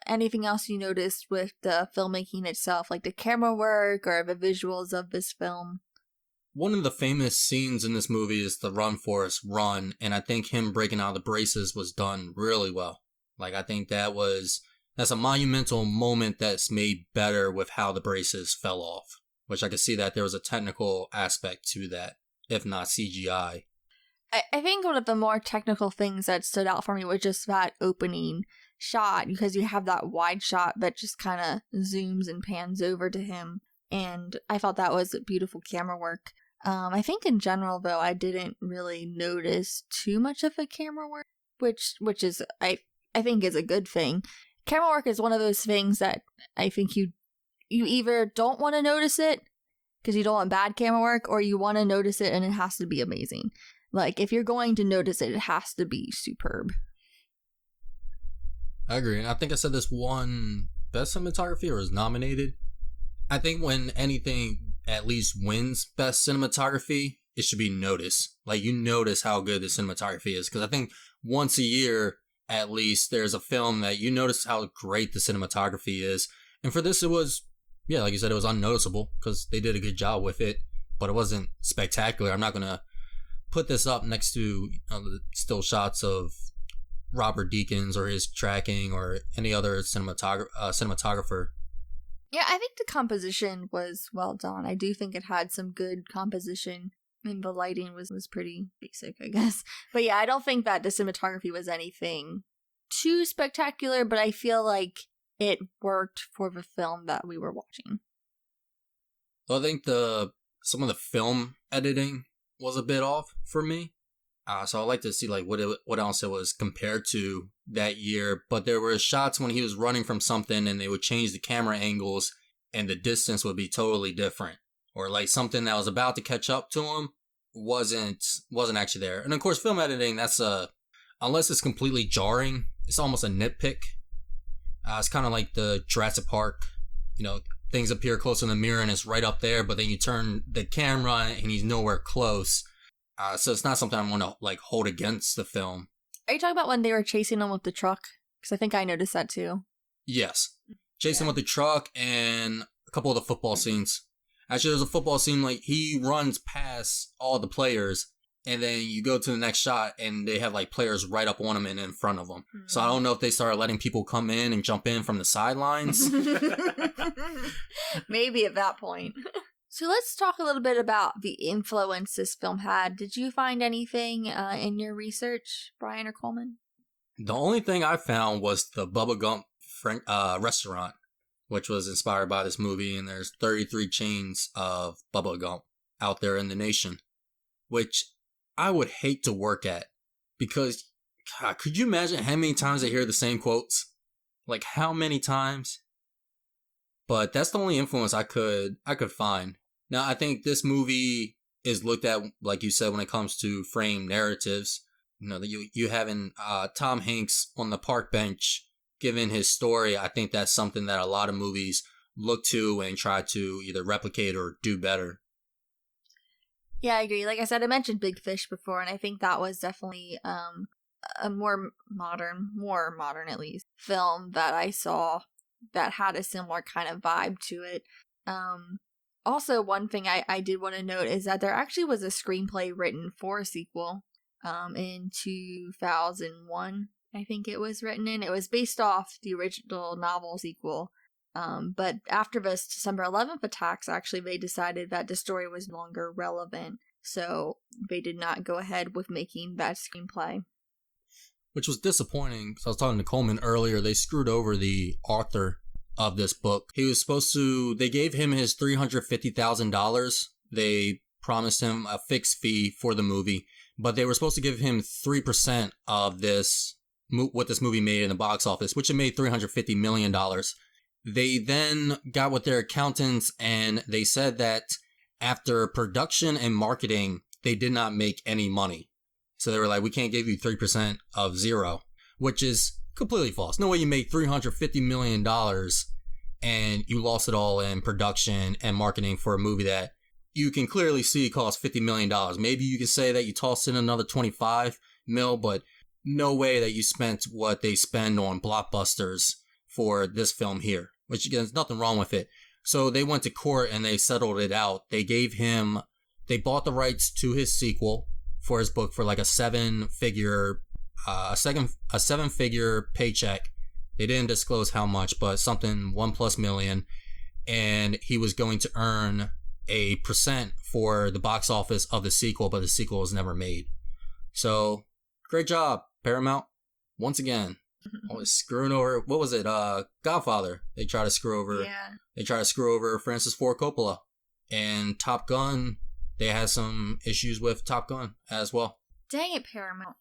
anything else you noticed with the filmmaking itself, like the camera work or the visuals of this film? One of the famous scenes in this movie is the Run Forrest Run, and I think him breaking out of the braces was done really well. Like, I think that's a monumental moment that's made better with how the braces fell off, which I could see that there was a technical aspect to that, if not CGI. I think one of the more technical things that stood out for me was just that opening shot, because you have that wide shot that just kind of zooms and pans over to him, and I thought that was beautiful camera work. I think in general, though, I didn't really notice too much of the camera work, which is I think is a good thing. Camera work is one of those things that I think you either don't want to notice it because you don't want bad camera work, or you want to notice it and it has to be amazing. Like, if you're going to notice it, it has to be superb. I agree. And I think I said this one, Best Cinematography, or is nominated. I think when anything at least wins Best Cinematography, it should be noticed. Like, you notice how good the cinematography is. Because I think once a year, at least, there's a film that you notice how great the cinematography is. And for this, it was, yeah, like you said, it was unnoticeable. Because they did a good job with it. But it wasn't spectacular. I'm not going to put this up next to the still shots of Robert Deakins or his tracking or any other cinematographer. Yeah, I think the composition was well done. I do think it had some good composition. I mean, the lighting was pretty basic, I guess. But yeah, I don't think that the cinematography was anything too spectacular, but I feel like it worked for the film that we were watching. So I think some of the film editing was a bit off for me. So I'd like to see like what else it was compared to that year. But there were shots when he was running from something and they would change the camera angles and the distance would be totally different. Or like something that was about to catch up to him wasn't actually there. And of course, film editing, unless it's completely jarring, it's almost a nitpick. It's kind of like the Jurassic Park, things appear close in the mirror and it's right up there, but then you turn the camera and he's nowhere close. So it's not something I want to like hold against the film. Are you talking about when they were chasing him with the truck? Because I think I noticed that too. Yes. Chasing with the truck and a couple of the football scenes. Actually, there's a football scene like he runs past all the players and then you go to the next shot and they have like players right up on him and in front of him. Mm-hmm. So I don't know if they started letting people come in and jump in from the sidelines. Maybe at that point. So let's talk a little bit about the influence this film had. Did you find anything in your research, Brian or Coleman? The only thing I found was the Bubba Gump restaurant, which was inspired by this movie, and there's 33 chains of Bubba Gump out there in the nation, which I would hate to work at, because God, could you imagine how many times I hear the same quotes? Like, how many times? But that's the only influence I could find. Now, I think this movie is looked at, like you said, when it comes to frame narratives. You know, you having Tom Hanks on the park bench giving his story. I think that's something that a lot of movies look to and try to either replicate or do better. Yeah, I agree. Like I said, I mentioned Big Fish before, and I think that was definitely a more modern at least, film that I saw that had a similar kind of vibe to it. Also, one thing I did want to note is that there actually was a screenplay written for a sequel in 2001, I think it was written in. It was based off the original novel sequel. But after the December 11th attacks, actually, they decided that the story was no longer relevant. So they did not go ahead with making that screenplay. Which was disappointing, because I was talking to Coleman earlier. They screwed over the author of this book. He was supposed to, they gave him his $350,000. They promised him a fixed fee for the movie, but they were supposed to give him 3% of this, what this movie made in the box office, which it made $350 million. They then got with their accountants, and they said that after production and marketing, they did not make any money. So they were like, we can't give you 3% of zero, which is completely false. No way you make $350 million and you lost it all in production and marketing for a movie that you can clearly see cost $50 million. Maybe you can say that you tossed in another 25 mil, but no way that you spent what they spend on blockbusters for this film here, which again, there's nothing wrong with it. So they went to court and they settled it out. They bought the rights to his sequel for his book for like a seven-figure paycheck. They didn't disclose how much, but something $1+ million, and he was going to earn a percent for the box office of the sequel, but the sequel was never made. So great job, Paramount, once again. Always screwing over, what was it, Godfather. They try to screw over. Yeah. They try to screw over Francis Ford Coppola. And Top Gun, they had some issues with Top Gun as well. Dang it, Paramount.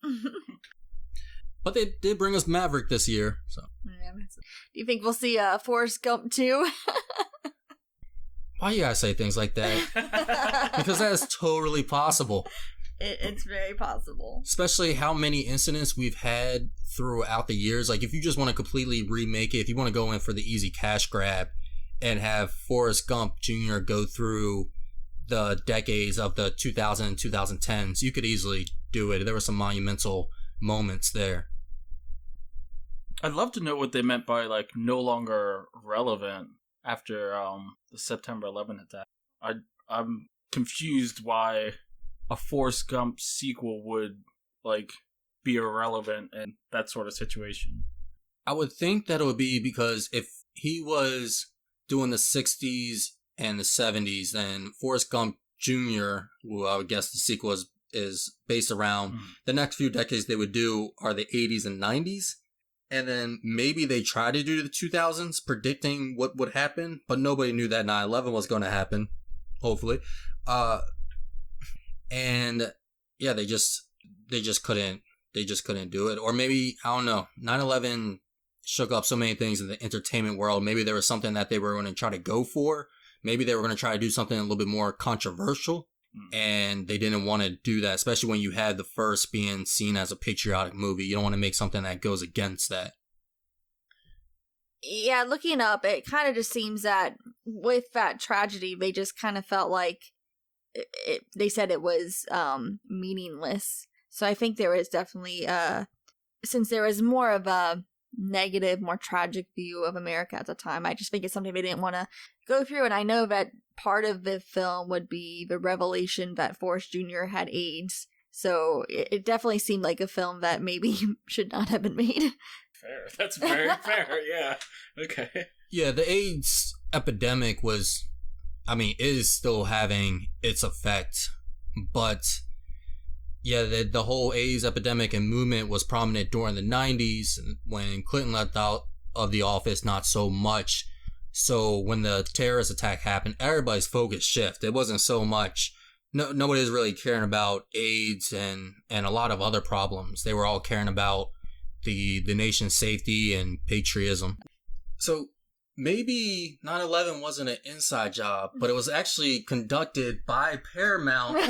But they did bring us Maverick this year. So. Yeah, do you think we'll see Forrest Gump 2? Why you guys say things like that? Because that is totally possible. It's very possible. Especially how many incidents we've had throughout the years. Like, if you just want to completely remake it, if you want to go in for the easy cash grab and have Forrest Gump Jr. go through the decades of the 2000 and 2010s, you could easily do it. There were some monumental moments there. I'd love to know what they meant by, like, no longer relevant after the September 11th attack. I'm confused why a Forrest Gump sequel would, like, be irrelevant in that sort of situation. I would think that it would be because if he was doing the 60s and the 70s, then Forrest Gump Jr., who I would guess the sequel is based around, the next few decades they would do are the 80s and 90s. And then maybe they try to do the 2000s, predicting what would happen, but nobody knew that 9/11 was going to happen, hopefully. And yeah, they just couldn't do it. Or maybe, I don't know, 9/11 shook up so many things in the entertainment world. Maybe there was something that they were going to try to go for. Maybe they were going to try to do something a little bit more controversial, and they didn't want to do that, especially when you had the first being seen as a patriotic movie. You don't want to make something that goes against that. Yeah, looking up, it kind of just seems that with that tragedy, they just kind of felt like they said it was meaningless. So I think there was definitely, since there was more of a negative, more tragic view of America at the time, I just think it's something they didn't want to go through. And I know that part of the film would be the revelation that Forrest Jr. had AIDS. So it definitely seemed like a film that maybe should not have been made. Fair. That's very fair, yeah. Okay. Yeah, the AIDS epidemic was I mean, it is still having its effect, but yeah, the whole AIDS epidemic and movement was prominent during the 90s when Clinton left out of the office, not so much. So when the terrorist attack happened, everybody's focus shifted. It wasn't so much, nobody was really caring about AIDS and a lot of other problems. They were all caring about the nation's safety and patriotism. So maybe 9/11 wasn't an inside job, but it was actually conducted by Paramount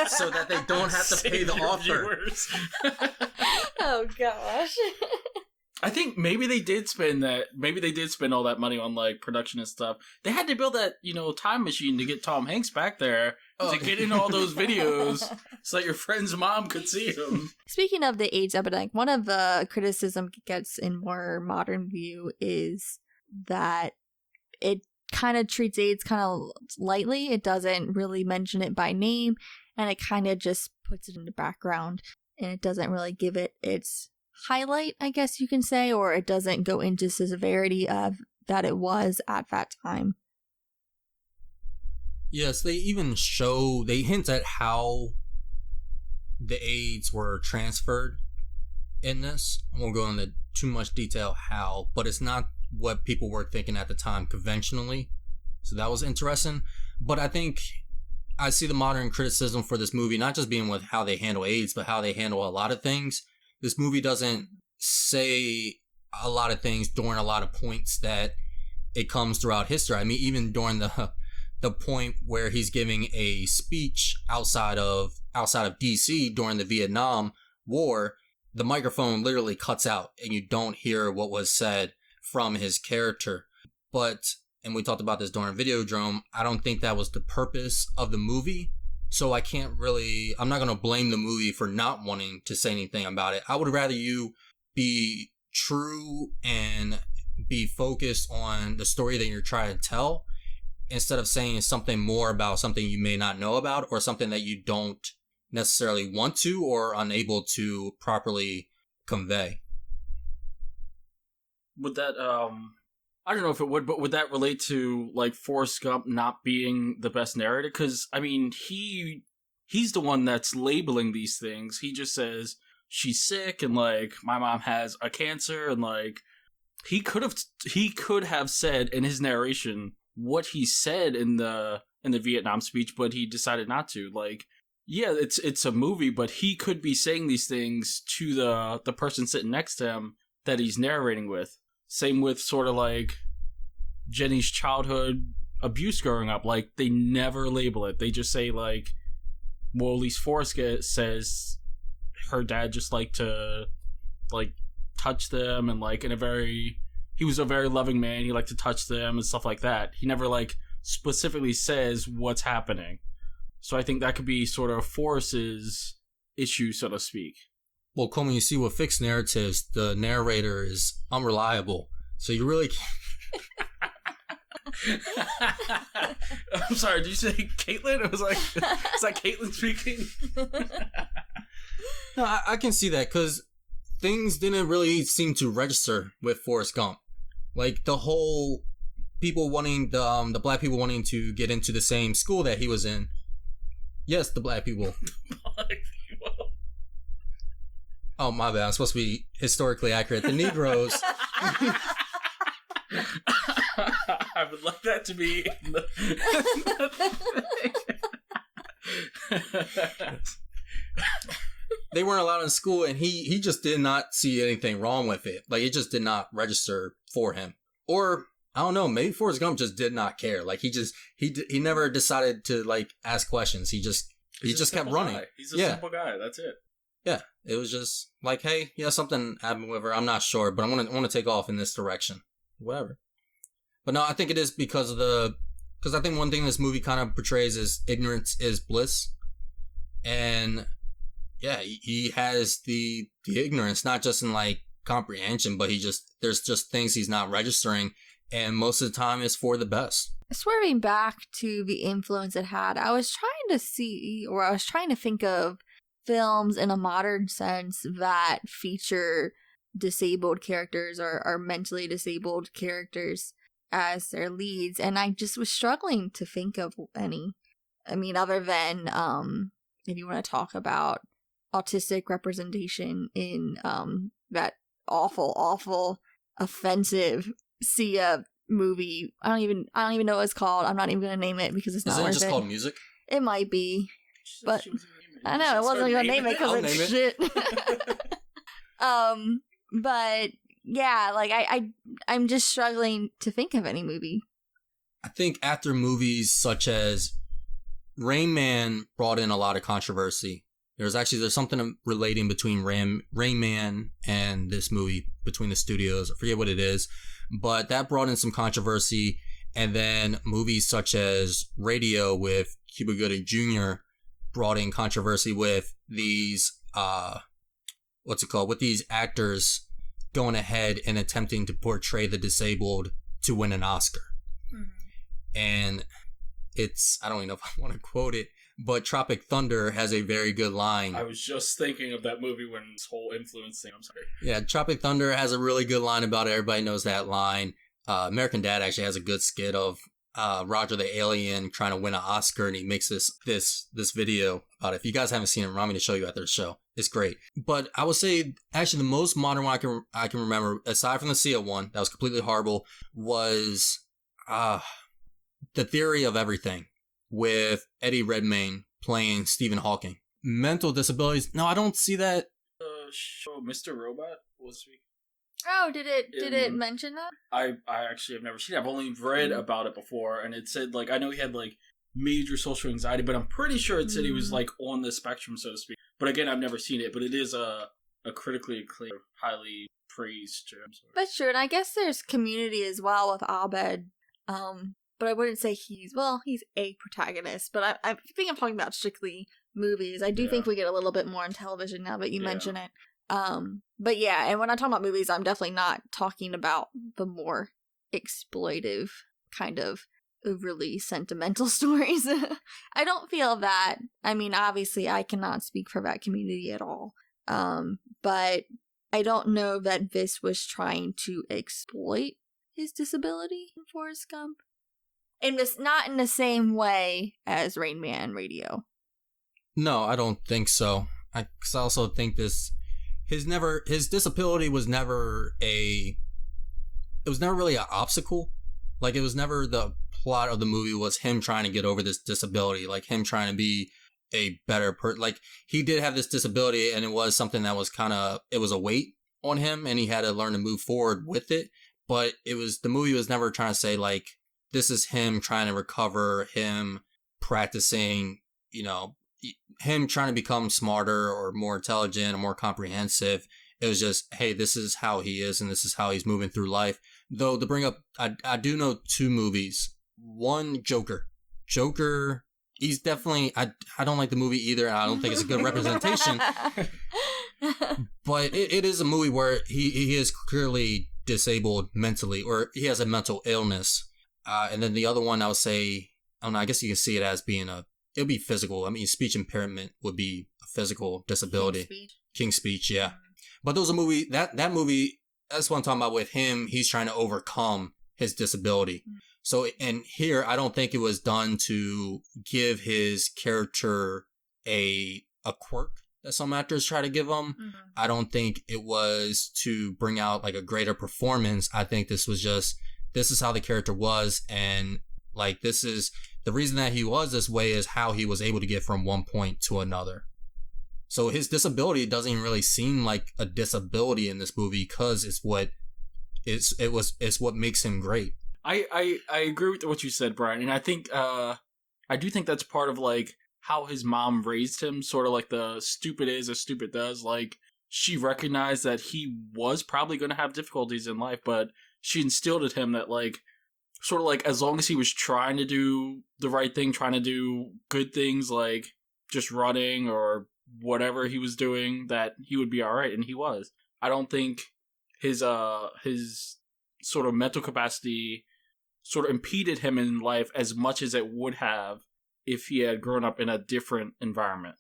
so that they don't have to pay the author. Oh gosh. I think maybe they did spend all that money on like production and stuff. They had to build that, time machine to get Tom Hanks back there to get in all those videos so that your friend's mom could see him. Speaking of the AIDS epidemic, one of the criticism it gets in more modern view is that it kind of treats AIDS kind of lightly. It doesn't really mention it by name, and it kind of just puts it in the background, and it doesn't really give it its highlight, I guess you can say, or it doesn't go into the severity of that it was at that time. Yes, they hint at how the AIDS were transferred in this. I won't go into too much detail how, but it's not what people were thinking at the time conventionally. So that was interesting. But I think I see the modern criticism for this movie, not just being with how they handle AIDS, but how they handle a lot of things. This movie doesn't say a lot of things during a lot of points that it comes throughout history. I mean, even during the point where he's giving a speech outside of DC during the Vietnam War, the microphone literally cuts out and you don't hear what was said from his character. But, and we talked about this during Videodrome, I don't think that was the purpose of the movie. So I'm not going to blame the movie for not wanting to say anything about it. I would rather you be true and be focused on the story that you're trying to tell instead of saying something more about something you may not know about or something that you don't necessarily want to or unable to properly convey. Would that, I don't know if it would, but would that relate to, like, Forrest Gump not being the best narrator? Because, I mean, he's the one that's labeling these things. He just says, she's sick, and, like, my mom has a cancer, and, like, he could have said in his narration what he said in the Vietnam speech, but he decided not to. Like, yeah, it's a movie, but he could be saying these things to the person sitting next to him that he's narrating with. Same with sort of like Jenny's childhood abuse growing up. Like, they never label it. They just say, like, well, at least Forrest says her dad just liked to, like, touch them, and, like, he was a very loving man. He liked to touch them and stuff like that. He never, like, specifically says what's happening. So I think that could be sort of Forrest's issue, so to speak. Well, Coleman, you see, with fixed narratives, the narrator is unreliable. So you really I'm sorry, did you say Caitlyn? It was like, is that Caitlyn speaking? No, I can see that because things didn't really seem to register with Forrest Gump. Like, the whole people wanting, the black people wanting to get into the same school that he was in. Yes, the black people. Black people. Oh, my bad. I'm supposed to be historically accurate. The Negroes. I would like that to be. They weren't allowed in school, and he just did not see anything wrong with it. Like, it just did not register for him. Or, I don't know, maybe Forrest Gump just did not care. Like, he never decided to, like, ask questions. He just kept running. He's a simple guy. That's it. Yeah, it was just like, hey, yeah, something happened with her. I'm not sure, but I want to take off in this direction. Whatever. But no, I think it is because I think one thing this movie kind of portrays is ignorance is bliss. And yeah, he has the ignorance, not just in, like, comprehension, but there's just things he's not registering. And most of the time it's for the best. Swerving back to the influence it had, I was trying to think of films in a modern sense that feature disabled characters or mentally disabled characters. as their leads, and I just was struggling to think of any. I mean, other than if you want to talk about autistic representation in that awful, offensive Sia movie. I don't even know what it's called. I'm not even gonna name it because it's not worth it. Isn't it just called Music? It might be, but I know I wasn't gonna name it because it's shit. But yeah, like I'm just struggling to think of any movie. I think after movies such as Rain Man brought in a lot of controversy. There's something relating between Rain Man and this movie between the studios. I forget what it is, but that brought in some controversy. And then movies such as Radio with Cuba Gooding Jr. brought in controversy with these with these actors going ahead and attempting to portray the disabled to win an Oscar. Mm-hmm. And I don't even know if I want to quote it, but Tropic Thunder has a very good line. I was just thinking of that movie when this whole influence thing, I'm sorry. Yeah, Tropic Thunder has a really good line about it. Everybody knows that line. American Dad actually has a good skit of Roger the Alien trying to win an Oscar, and he makes this video about it. If you guys haven't seen it, remind me to show you after the show. It's great. But I would say, actually, the most modern one I can remember, aside from the Sia one, that was completely horrible, was The Theory of Everything with Eddie Redmayne playing Stephen Hawking. Mental disabilities. No, I don't see that. Show Mr. Robot was we. Oh, did it mention that? I actually have never seen it. I've only read about it before, and it said, like, I know he had, like, major social anxiety, but I'm pretty sure it said he was, like, on the spectrum, so to speak. But again, I've never seen it, but it is a critically acclaimed, highly praised gem. That's true, and I guess there's Community as well with Abed. But I wouldn't say he's a protagonist, but I think I'm talking about strictly movies. I do think we get a little bit more on television now that you mention it. But yeah, and when I talk about movies, I'm definitely not talking about the more exploitive kind of overly sentimental stories. I don't feel that. I mean, obviously I cannot speak for that community at all. But I don't know that this was trying to exploit his disability in Forrest Gump. Not in the same way as Rain Man Radio. No, I don't think so. Because I also think his disability was never really an obstacle. Like, it was never the plot of the movie was him trying to get over this disability, like him trying to be a better person. Like, he did have this disability, and it was something that was it was a weight on him, and he had to learn to move forward with it. But the movie was never trying to say, like, this is him trying to recover, him practicing, him trying to become smarter or more intelligent or more comprehensive. It was just, hey, this is how he is and this is how he's moving through life. Though, to bring up, I do know two movies. One, Joker. Joker, he's definitely, I don't like the movie either, and I don't think it's a good representation. But it is a movie where he is clearly disabled mentally, or he has a mental illness. And then the other one, I would say, I don't know, I guess you can see it as being it'll be physical. I mean, speech impairment would be a physical disability. King's Speech, yeah. But there was a movie, that movie, that's what I'm talking about with him. He's trying to overcome his disability. Mm-hmm. So, and here, I don't think it was done to give his character a quirk that some actors try to give him. Mm-hmm. I don't think it was to bring out, like, a greater performance. I think this is how the character was, and, like, this is the reason that he was this way is how he was able to get from one point to another. So his disability doesn't even really seem like a disability in this movie, because it's what makes him great. I agree with what you said, Brian, and I think I do think that's part of, like, how his mom raised him, sort of like the stupid is as stupid does. Like, she recognized that he was probably going to have difficulties in life, but she instilled in him that, like, sort of like, as long as he was trying to do the right thing, trying to do good things, like just running or whatever he was doing, that he would be all right, and he was. I don't think his sort of mental capacity sort of impeded him in life as much as it would have if he had grown up in a different environment.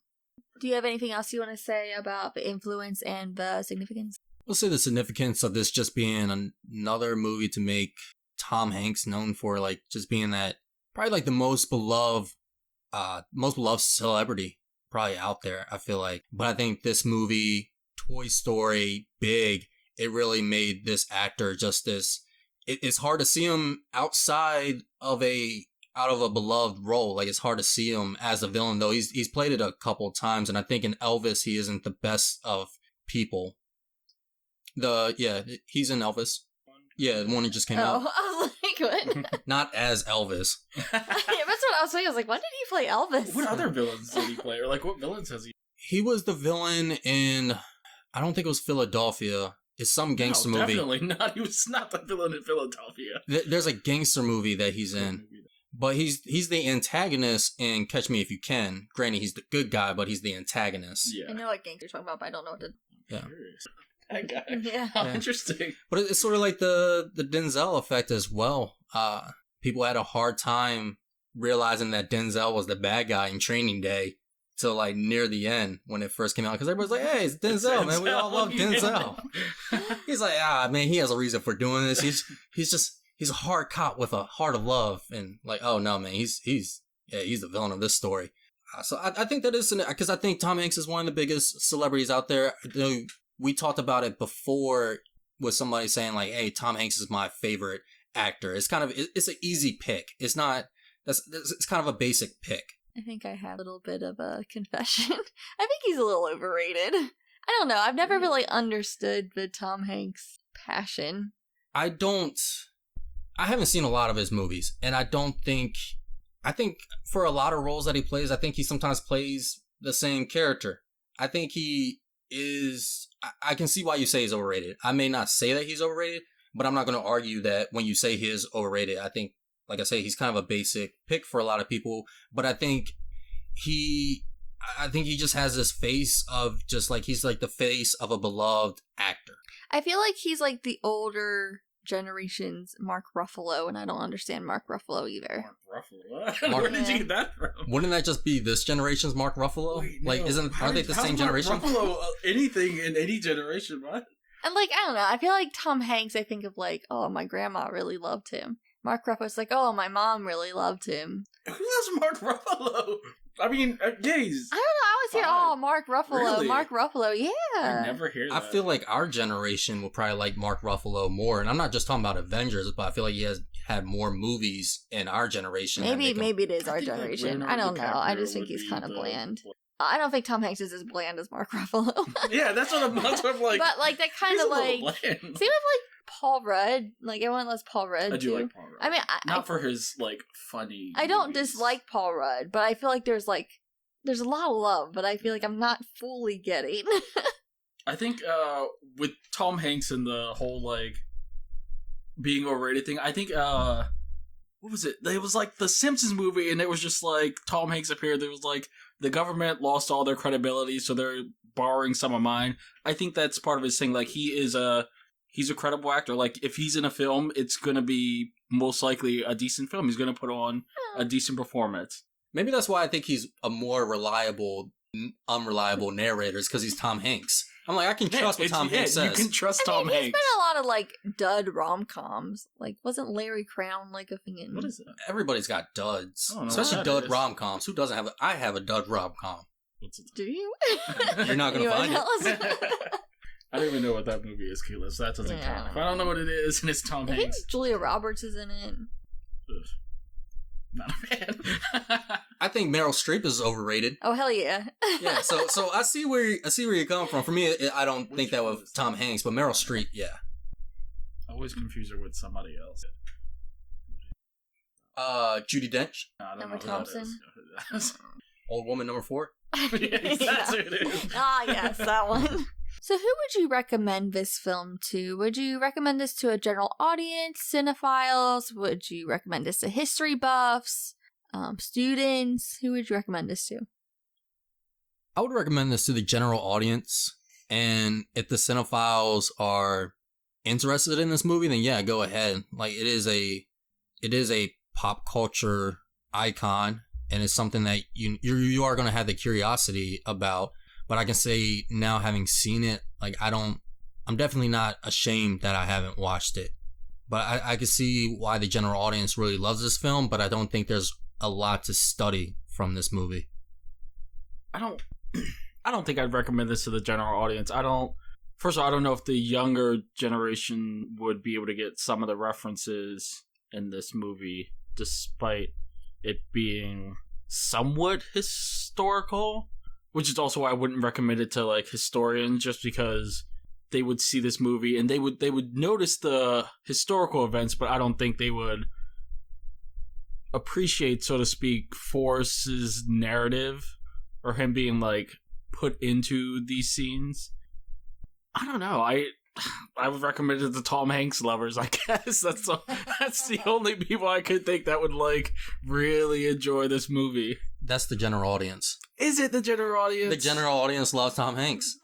Do you have anything else you want to say about the influence and the significance? We'll say the significance of this just being another movie to make Tom Hanks known for like just being that probably like the most beloved celebrity probably out there, I feel like. But I think this movie, Toy Story, Big, it really made this actor just this. It's hard to see him outside of a beloved role. Like, it's hard to see him as a villain, though. He's played it a couple of times, and I think in Elvis he isn't the best of people. He's in Elvis. Yeah, the one that just came out. I was like, what? Not as Elvis. Yeah, that's what I was thinking. I was like, when did he play Elvis? What other villains did he play? Or like, what villains has he? He was the villain in, I don't think it was Philadelphia. It's some gangster movie. Definitely not. He was not the villain in Philadelphia. There's a gangster movie that he's in. But he's the antagonist in Catch Me If You Can. Granted, he's the good guy, but he's the antagonist. Yeah. I know what gangster you're talking about, but I don't know what to... Yeah. That guy. Yeah. Oh, interesting. But it's sort of like the Denzel effect as well. People had a hard time realizing that Denzel was the bad guy in Training Day till like near the end when it first came out. Because everybody's like, hey, it's Denzel, man. We all love Denzel. He's like, man, he has a reason for doing this. He's a hard cop with a heart of love. And like, oh no, man, he's the villain of this story. So I think that is, because I think Tom Hanks is one of the biggest celebrities out there. We talked about it before with somebody saying like, hey, Tom Hanks is my favorite actor. It's it's an easy pick. It's not, it's kind of a basic pick. I think I have a little bit of a confession. I think he's a little overrated. I don't know. I've never really understood the Tom Hanks passion. I haven't seen a lot of his movies, and I think for a lot of roles that he plays, I think he sometimes plays the same character. I think he is, I can see why you say he's overrated. I may not say that he's overrated, but I'm not going to argue that when you say he is overrated. I think, like I say, he's kind of a basic pick for a lot of people, but I think he just has this face of just like, he's like the face of a beloved actor. I feel like he's like the older generation's Mark Ruffalo, and I don't understand Mark Ruffalo either. Mark Ruffalo? Where did you get that from? Wouldn't that just be this generation's Mark Ruffalo? Wait, no. Like, aren't they the same generation? Ruffalo anything in any generation, what? And like, I don't know, I feel like Tom Hanks, I think of like, oh, my grandma really loved him. Mark Ruffalo's like, oh, my mom really loved him. Who loves Mark Ruffalo? I mean, yeah, he's... I don't know, I always hear, oh, Mark Ruffalo, Really? Mark Ruffalo, yeah. I never hear that. I feel like our generation will probably like Mark Ruffalo more, and I'm not just talking about Avengers, but I feel like he has had more movies in our generation. Maybe it is our think, like, generation. Leonardo I don't know. I DiCaprio just think would he's be kind of the- bland. I don't think Tom Hanks is as bland as Mark Ruffalo. Yeah, that's what I'm like. But like that kind he's of a little like bland. same with like Paul Rudd. Like everyone loves Paul Rudd I too. do like Paul Rudd. I mean, Not for his, like, funny I don't movies. dislike Paul Rudd, but I feel like there's a lot of love, but I feel like I'm not fully getting. I think with Tom Hanks and the whole, like, being overrated thing, I think, what was it? It was like the Simpsons movie, and it was just like Tom Hanks appeared. There was like the government lost all their credibility, so they're borrowing some of mine. I think that's part of his thing. Like, he's a credible actor. Like, if he's in a film, it's gonna be most likely a decent film. He's gonna put on a decent performance. Maybe that's why I think he's a more reliable, unreliable narrator, because he's Tom Hanks. I'm like, I can trust what Tom Hanks says. You can trust Tom He's Hanks. been in a lot of like dud rom-coms. Like, wasn't Larry Crown like a thing in? What is that? Everybody's got duds, I don't know especially what that dud is. rom-coms. Who doesn't have? I have a dud rom-com. What's it? Do you? You're not gonna You wanna find tell it. us? I don't even know what that movie is, Keelan, so that doesn't Yeah. count. If I don't know what it is, and it's Tom I think Hanks, Julia Roberts is in it. ugh, not a fan. I think Meryl Streep is overrated. Oh hell yeah! Yeah, so I see where you're coming from. For me, I don't think that with Tom Hanks, but Meryl Streep, yeah. I always confuse her with somebody else. Judi Dench, No, I don't Emma know who Thompson? that is. old woman number 4. Yes, that's who it is. Ah, yes, that one. So, who would you recommend this film to? Would you recommend this to a general audience, cinephiles? Would you recommend this to history buffs, students? Who would you recommend this to? I would recommend this to the general audience, and if the cinephiles are interested in this movie, then yeah, go ahead. Like, it is a pop culture icon, and it's something that you are going to have the curiosity about. But I can say now, having seen it, like, I'm definitely not ashamed that I haven't watched it. But I can see why the general audience really loves this film, but I don't think there's a lot to study from this movie. I don't think I'd recommend this to the general audience. First of all, I don't know if the younger generation would be able to get some of the references in this movie, despite it being somewhat historical, which is also why I wouldn't recommend it to like historians, just because they would see this movie and they would notice the historical events, but I don't think they would appreciate, so to speak, Forrest's narrative or him being like put into these scenes. I don't know. I would recommend it to Tom Hanks lovers, I guess. That's the only people I could think that would like really enjoy this movie. That's the general audience. Is it the general audience? The general audience loves Tom Hanks.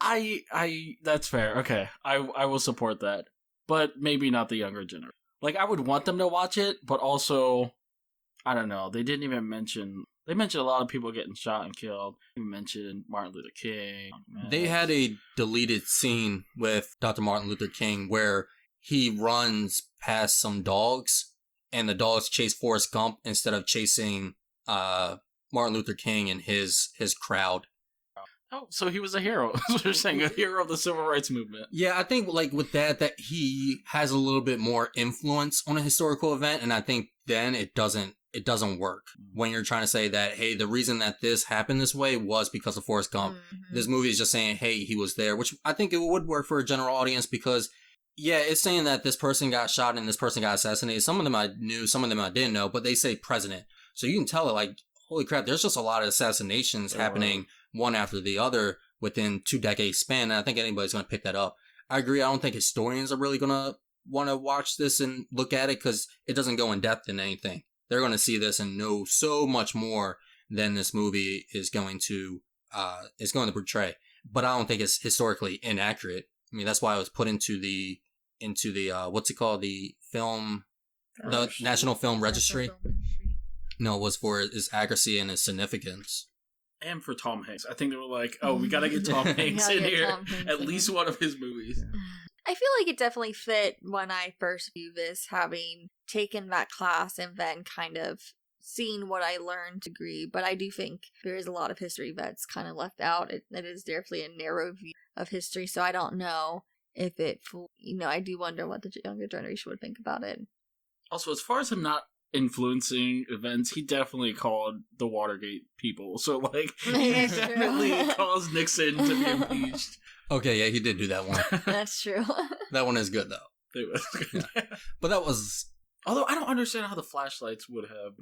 That's fair. Okay. I will support that. But maybe not the younger generation. Like, I would want them to watch it, but also, I don't know. They mentioned a lot of people getting shot and killed. They mentioned Martin Luther King. They had a deleted scene with Dr. Martin Luther King where he runs past some dogs and the dogs chase Forrest Gump instead of chasing Martin Luther King and his crowd. Oh, so he was a hero. That's what you're saying, a hero of the civil rights movement. Yeah, I think like with that he has a little bit more influence on a historical event, and I think then it doesn't work when you're trying to say that, hey, the reason that this happened this way was because of Forrest Gump. Mm-hmm. This movie is just saying, hey, he was there, which I think it would work for a general audience because, yeah, it's saying that this person got shot and this person got assassinated. Some of them I knew, some of them I didn't know, but they say president. So you can tell it like, holy crap, there's just a lot of assassinations happening one after the other within 2 decades span, and I think anybody's going to pick that up. I agree. I don't think historians are really going to want to watch this and look at it because it doesn't go in depth in anything. They're going to see this and know so much more than this movie is going to portray. But I don't think it's historically inaccurate. I mean, that's why it was put into the what's it called, the National Film Registry. No, it was for its accuracy and its significance. And for Tom Hanks. I think they were like, oh, we gotta get Tom Hanks in here. At least one of his movies. Yeah. I feel like it definitely fit when I first viewed this, having taken that class and then kind of seeing what I learned to agree. But I do think there is a lot of history that's kind of left out. It is definitely a narrow view of history, so I don't know if I do wonder what the younger generation would think about it. Also, as far as him not influencing events, he definitely called the Watergate people. So, like, he definitely caused Nixon to be impeached. Okay, yeah, he did do that one. That's true. That one is good, though. It was good. Yeah. But that was... Although, I don't understand how the flashlights would have...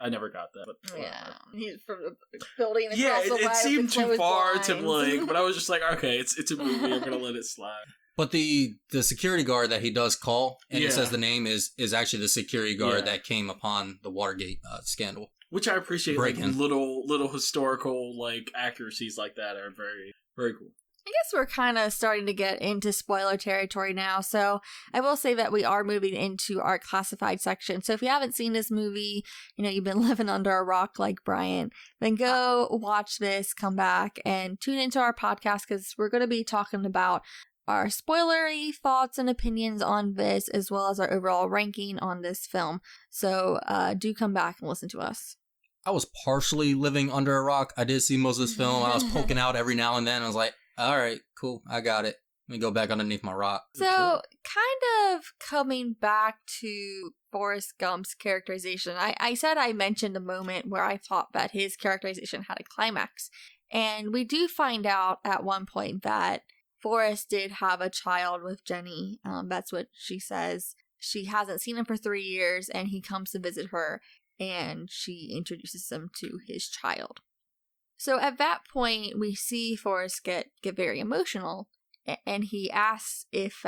I never got that. But, yeah, he's from the building across yeah, the it seemed too far blinds. to, like... But I was just like, okay, it's a movie, I'm gonna let it slide. But the security guard that he does call, and he says the name is actually the security guard that came upon the Watergate scandal. Which I appreciate. Like, little historical, like, accuracies like that are very, very cool. I guess we're kind of starting to get into spoiler territory now, so I will say that we are moving into our classified section. So if you haven't seen this movie, you've been living under a rock like Bryant, then go watch this, come back, and tune into our podcast because we're going to be talking about our spoilery thoughts and opinions on this, as well as our overall ranking on this film. So do come back and listen to us. I was partially living under a rock. I did see most of this film. I was poking out every now and then. I was like, all right, cool, I got it. Let me go back underneath my rock. So, kind of coming back to Forrest Gump's characterization, I said I mentioned a moment where I thought that his characterization had a climax. And we do find out at one point that Forrest did have a child with Jenny. That's what she says. She hasn't seen him for 3 years, and he comes to visit her, and she introduces him to his child. So at that point, we see Forrest get very emotional, and he asks if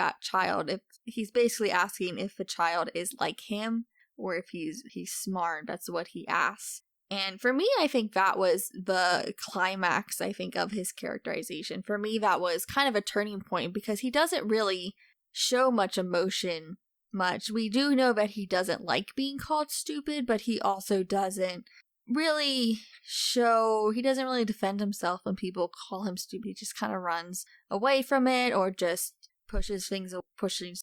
he's basically asking if the child is like him, or if he's smart. That's what he asks. And for me, I think that was the climax, of his characterization. For me, that was kind of a turning point because he doesn't really show much emotion much. We do know that he doesn't like being called stupid, but he also doesn't really defend himself when people call him stupid. He just kind of runs away from it or just pushes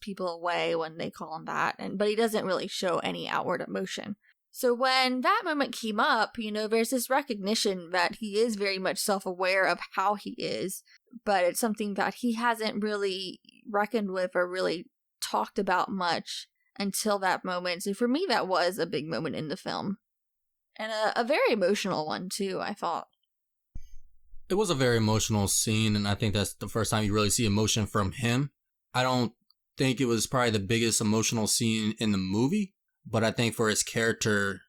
people away when they call him that, but he doesn't really show any outward emotion. So when that moment came up, there's this recognition that he is very much self-aware of how he is, but it's something that he hasn't really reckoned with or really talked about much until that moment. So for me, that was a big moment in the film. And a very emotional one, too, I thought. It was a very emotional scene, and I think that's the first time you really see emotion from him. I don't think it was probably the biggest emotional scene in the movie, but I think for his character,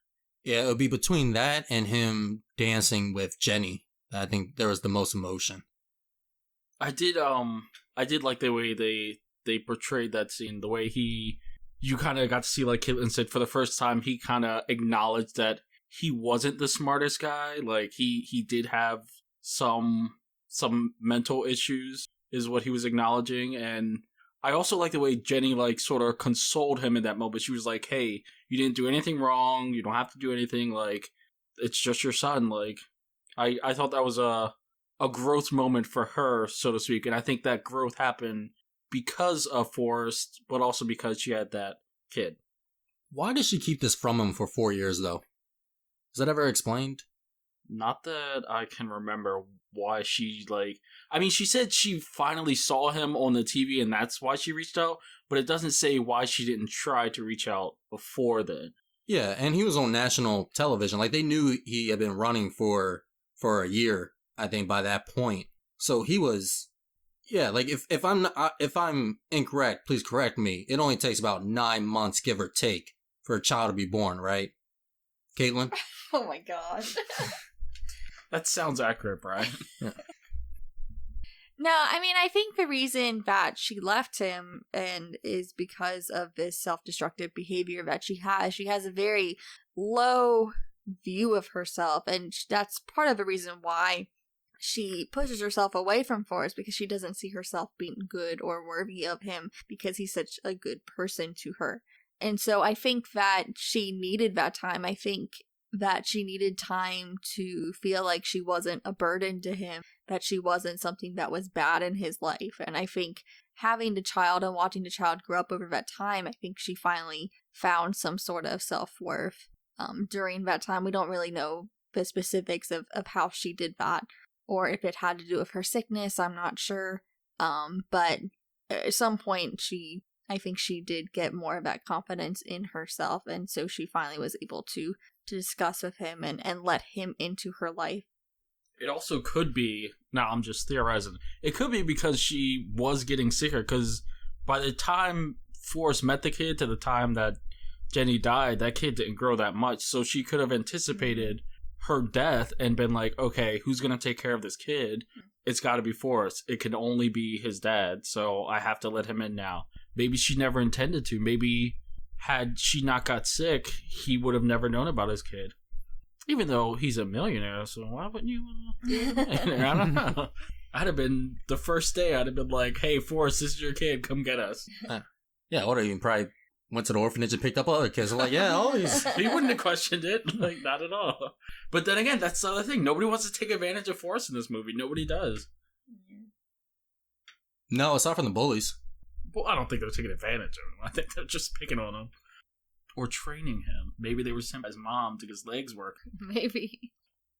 yeah, it would be between that and him dancing with Jenny. I think there was the most emotion. I did like the way they portrayed that scene, the way you kind of got to see, like Caitlyn said, for the first time, he kind of acknowledged that he wasn't the smartest guy. Like, he did have some mental issues, is what he was acknowledging. And I also like the way Jenny, like, sort of consoled him in that moment. She was like, hey, you didn't do anything wrong. You don't have to do anything. Like, it's just your son. Like, I thought that was a growth moment for her, so to speak. And I think that growth happened because of Forrest, but also because she had that kid. Why did she keep this from him for 4 years, though? Is that ever explained? Not that I can remember why she, like... I mean, she said she finally saw him on the TV and that's why she reached out, but it doesn't say why she didn't try to reach out before then. Yeah, and he was on national television. Like, they knew he had been running for a year, I think, by that point. So he was... Yeah, like, if I'm incorrect, please correct me. It only takes about 9 months, give or take, for a child to be born, right? Caitlyn? Oh my god. That sounds accurate, Brian. Yeah. No, I mean, I think the reason that she left him is because of this self-destructive behavior that she has. She has a very low view of herself, and that's part of the reason why she pushes herself away from Forrest, because she doesn't see herself being good or worthy of him because he's such a good person to her. And so I think that she needed that time. I think that she needed time to feel like she wasn't a burden to him, that she wasn't something that was bad in his life. And I think having the child and watching the child grow up over that time, I think she finally found some sort of self-worth during that time. We don't really know the specifics of how she did that, or if it had to do with her sickness. I'm not sure. But at some point I think she did get more of that confidence in herself, and so she finally was able to discuss with him and let him into her life. It also could be, now I'm just theorizing, it could be because she was getting sicker, because by the time Forrest met the kid to the time that Jenny died, that kid didn't grow that much, so she could have anticipated her death and been like, okay, who's going to take care of this kid? It's got to be Forrest. It can only be his dad, so I have to let him in now. Maybe she never intended to. Maybe had she not got sick, he would have never known about his kid. Even though he's a millionaire, so why wouldn't you I don't know. I'd have been, the first day, I'd have been like, hey, Forrest, this is your kid, come get us. Yeah, or even probably went to the orphanage and picked up other kids. I'm like, yeah, always. He wouldn't have questioned it. Like, not at all. But then again, that's the other thing. Nobody wants to take advantage of Forrest in this movie. Nobody does. No, aside from the bullies. Well, I don't think they're taking advantage of him. I think they're just picking on him. Or training him. Maybe they were sent by his mom to get his legs work. Maybe.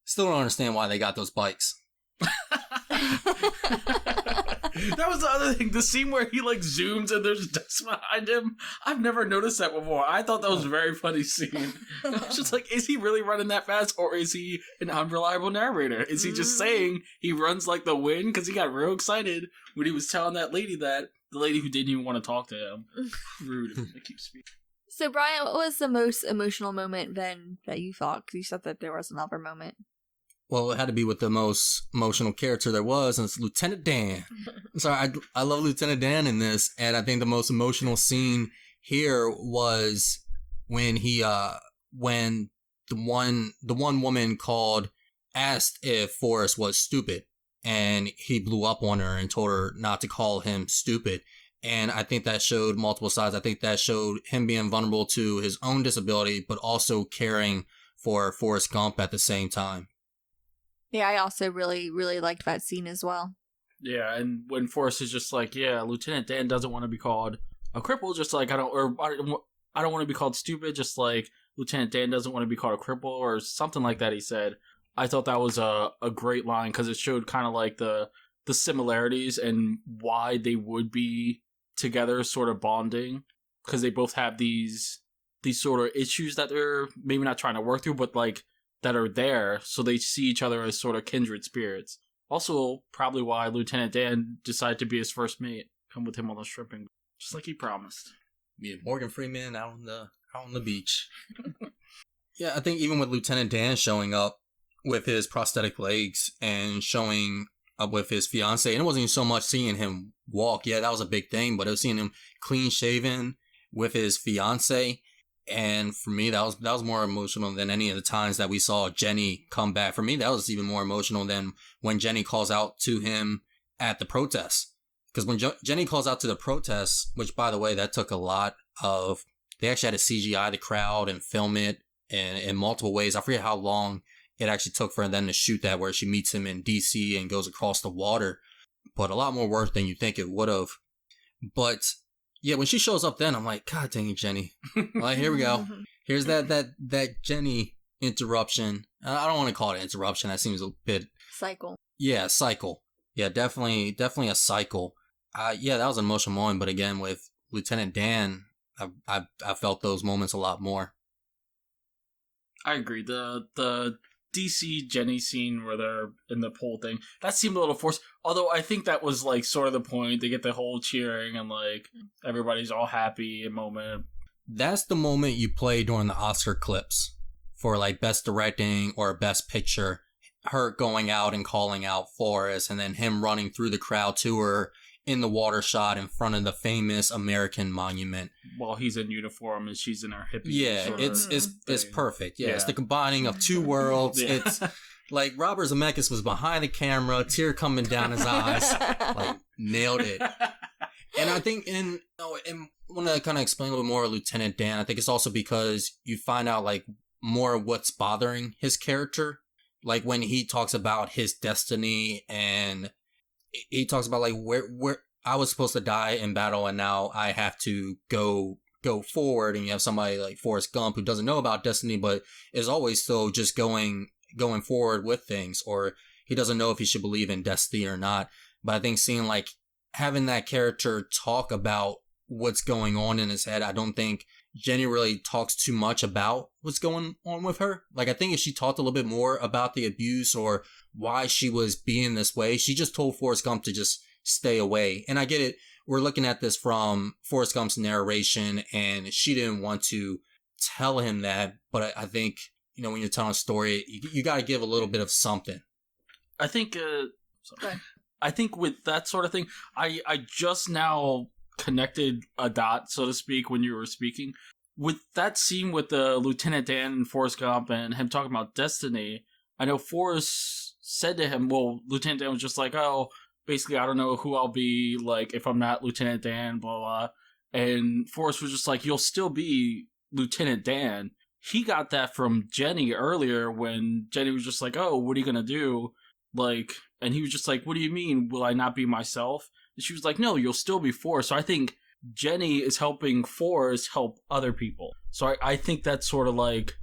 Still don't understand why they got those bikes. That was the other thing. The scene where he, like, zooms and there's dust behind him. I've never noticed that before. I thought that was a very funny scene. I was just like, is he really running that fast, or is he an unreliable narrator? Is he just saying he runs like the wind? Because he got real excited when he was telling that lady that, the lady who didn't even want to talk to him. Rude. I keep speaking. So, Brian, what was the most emotional moment then that you thought? Because you said that there was another moment. Well, it had to be with the most emotional character there was, and it's Lieutenant Dan. Sorry, I love Lieutenant Dan in this, and I think the most emotional scene here was when when the one woman asked if Forrest was stupid, and he blew up on her and told her not to call him stupid. And I think that showed multiple sides. I think that showed him being vulnerable to his own disability, but also caring for Forrest Gump at the same time. Yeah, I also really, really liked that scene as well. Yeah, and when Forrest is just like, yeah, Lieutenant Dan doesn't want to be called a cripple, just like I don't want to be called stupid, just like Lieutenant Dan doesn't want to be called a cripple, or something like that. He said. I thought that was a great line because it showed kind of like the similarities and why they would be together, sort of bonding, because they both have these sort of issues that they're maybe not trying to work through, but like that are there, so they see each other as sort of kindred spirits. Also, probably why Lieutenant Dan decided to be his first mate, come with him on the shrimping, just like he promised. Yeah, Morgan Freeman out on the beach. Yeah, I think even with Lieutenant Dan showing up with his prosthetic legs and showing up with his fiance, and it wasn't even so much seeing him walk. Yeah, that was a big thing, but it was seeing him clean shaven with his fiance. And for me, that was more emotional than any of the times that we saw Jenny come back. For me, that was even more emotional than when Jenny calls out to him at the protest. Because when Jenny calls out to the protest, which, by the way, that took a lot of... They actually had to CGI the crowd and film it in multiple ways. I forget how long it actually took for them to shoot that, where she meets him in D.C. and goes across the water. But a lot more work than you think it would have. But... yeah, when she shows up then, I'm like, God dang it, Jenny. Like, here we go. Here's that Jenny interruption. I don't want to call it interruption. That seems a bit... cycle. Yeah, cycle. Yeah, definitely a cycle. Yeah, that was an emotional moment. But again, with Lieutenant Dan, I felt those moments a lot more. I agree. The DC Jenny scene where they're in the pool thing, that seemed a little forced. Although I think that was like sort of the point. They get the whole cheering and like everybody's all happy a moment. That's the moment you play during the Oscar clips for like best directing or best picture. Her going out and calling out Forrest, and then him running through the crowd to her in the water shot in front of the famous American monument. While he's in uniform and she's in her hippie. Yeah, it's perfect. Yeah, it's the combining of two worlds. Yeah. It's like Robert Zemeckis was behind the camera, tear coming down his eyes. Like, nailed it. And I think and want to kind of explain a little more Lieutenant Dan. I think it's also because you find out like more of what's bothering his character. Like when he talks about his destiny, and he talks about like where I was supposed to die in battle, and now I have to go forward. And you have somebody like Forrest Gump who doesn't know about destiny, but is always still just going forward with things, or he doesn't know if he should believe in destiny or not. But I think seeing like having that character talk about what's going on in his head, I don't think Jenny really talks too much about what's going on with her. Like, I think if she talked a little bit more about the abuse or why she was being this way, she just told Forrest Gump to just stay away. And I get it. We're looking at this from Forrest Gump's narration, and she didn't want to tell him that. But I think, you know, when you're telling a story, you got to give a little bit of something. I think, I think with that sort of thing, I just now connected a dot, so to speak, when you were speaking. With that scene with the Lieutenant Dan and Forrest Gump and him talking about destiny, I know Forrest said to him, well, Lieutenant Dan was just like, oh, basically, I don't know who I'll be, like, if I'm not Lieutenant Dan, blah, blah. And Forrest was just like, you'll still be Lieutenant Dan. He got that from Jenny earlier when Jenny was just like, oh, what are you gonna do? Like, and he was just like, what do you mean, will I not be myself? And she was like, no, you'll still be Forrest. So I think Jenny is helping Forrest help other people. So I think that's sort of like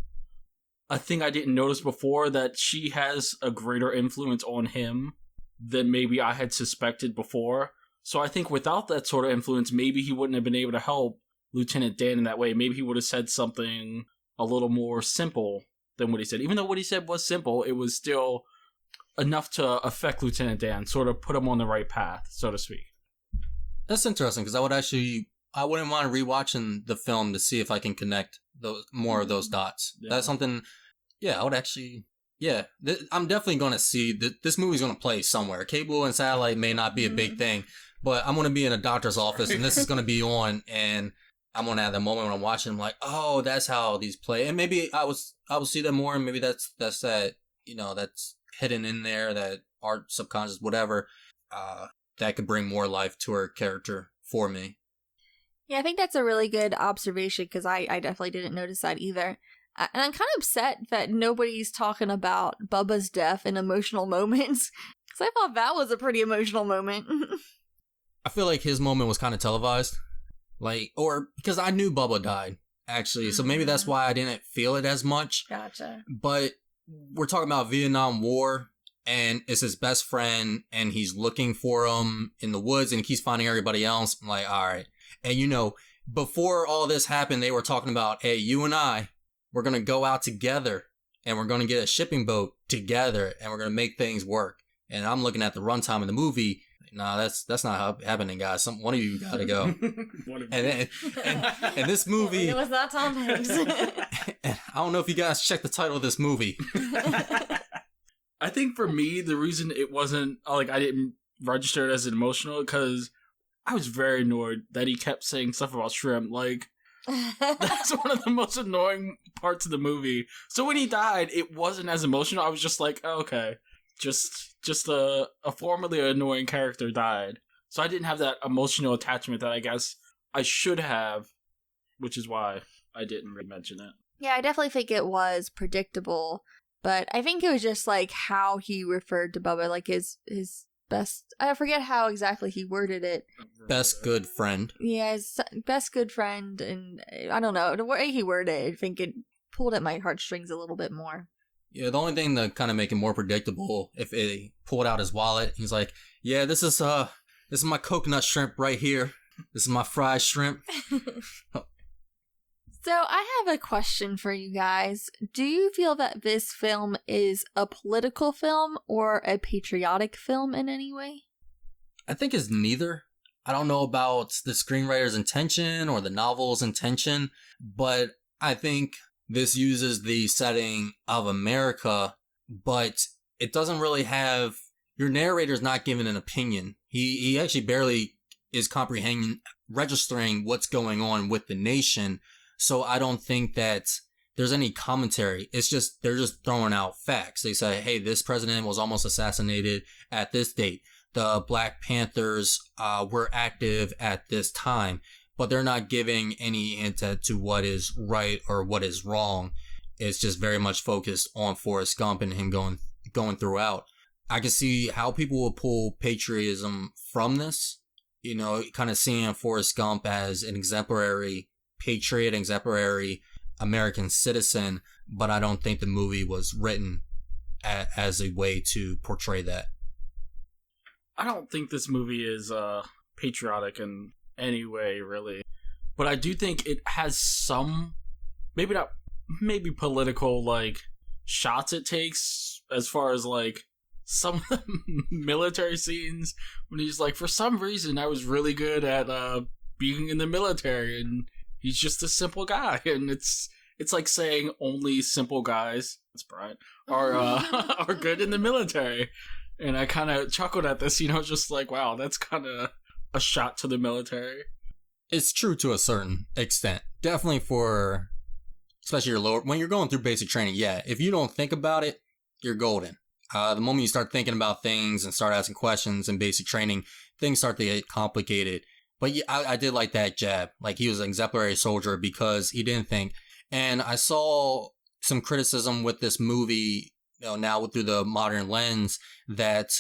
a thing I didn't notice before, that she has a greater influence on him than maybe I had suspected before. So I think without that sort of influence, maybe he wouldn't have been able to help Lieutenant Dan in that way. Maybe he would have said something a little more simple than what he said. Even though what he said was simple, it was still enough to affect Lieutenant Dan, sort of put him on the right path, so to speak. That's interesting, because I wouldn't mind rewatching the film to see if I can connect more of those dots. Yeah. That's something, I would actually, I'm definitely going to see that this movie's going to play somewhere. Cable and satellite may not be a big thing, but I'm going to be in a doctor's office and this is going to be on, and I'm going to have the moment when I'm watching, I'm like, oh, that's how these play. And maybe I will see that more, and maybe that's that, that's hidden in there, that art, subconscious, whatever, that could bring more life to her character for me. Yeah, I think that's a really good observation, because I definitely didn't notice that either. And I'm kind of upset that nobody's talking about Bubba's death in emotional moments. I thought that was a pretty emotional moment. I feel like his moment was kind of televised. Like, or because I knew Bubba died, actually. So maybe that's why I didn't feel it as much. Gotcha. But we're talking about Vietnam War, and it's his best friend, and he's looking for him in the woods, and he keeps finding everybody else. I'm like, all right. And you know, before all this happened, they were talking about, hey, you and I, we're going to go out together, and we're going to get a shipping boat together, and we're going to make things work. And I'm looking at the runtime of the movie. Nah, that's not happening, guys. One of you got to go. and this movie, it was not Tom Hanks. I don't know if you guys checked the title of this movie. I think for me, the reason it wasn't like I didn't register it as emotional because I was very annoyed that he kept saying stuff about shrimp. Like, that's one of the most annoying parts of the movie. So when he died, it wasn't as emotional. I was just like, oh, okay, just a formerly annoying character died. So I didn't have that emotional attachment that I guess I should have, which is why I didn't mention it. Yeah, I definitely think it was predictable, but I think it was just like how he referred to Bubba, like his best. I forget how exactly he worded it. Best good friend. Yeah, his best good friend, and I don't know the way he worded it. I think it pulled at my heartstrings a little bit more. Yeah, the only thing to kind of make it more predictable, if he pulled out his wallet, he's like, "Yeah, this is my coconut shrimp right here. This is my fried shrimp." So I have a question for you guys. Do you feel that this film is a political film or a patriotic film in any way? I think it's neither. I don't know about the screenwriter's intention or the novel's intention, but I think this uses the setting of America, but it doesn't really have... Your narrator's not giving an opinion. He actually barely is registering what's going on with the nation. So I don't think that there's any commentary. It's just, they're just throwing out facts. They say, hey, this president was almost assassinated at this date. The Black Panthers were active at this time, but they're not giving any hint to what is right or what is wrong. It's just very much focused on Forrest Gump and him going throughout. I can see how people will pull patriotism from this, you know, kind of seeing Forrest Gump as an exemplary patriot, exemplary American citizen, but I don't think the movie was written as a way to portray that. I don't think this movie is patriotic in any way, really. But I do think it has some, maybe political, like, shots it takes as far as, like, some of the military scenes when he's like, for some reason, I was really good at being in the military, and he's just a simple guy, and it's like saying only simple guys, that's Bryant, are good in the military. And I kind of chuckled at this, you know, just like, wow, that's kind of a shot to the military. It's true to a certain extent. Definitely for, especially your lower, when you're going through basic training, yeah, if you don't think about it, you're golden. The moment you start thinking about things and start asking questions in basic training, things start to get complicated. But yeah, I did like that jab. Like, he was an exemplary soldier because he didn't think. And I saw some criticism with this movie, you know, now through the modern lens, that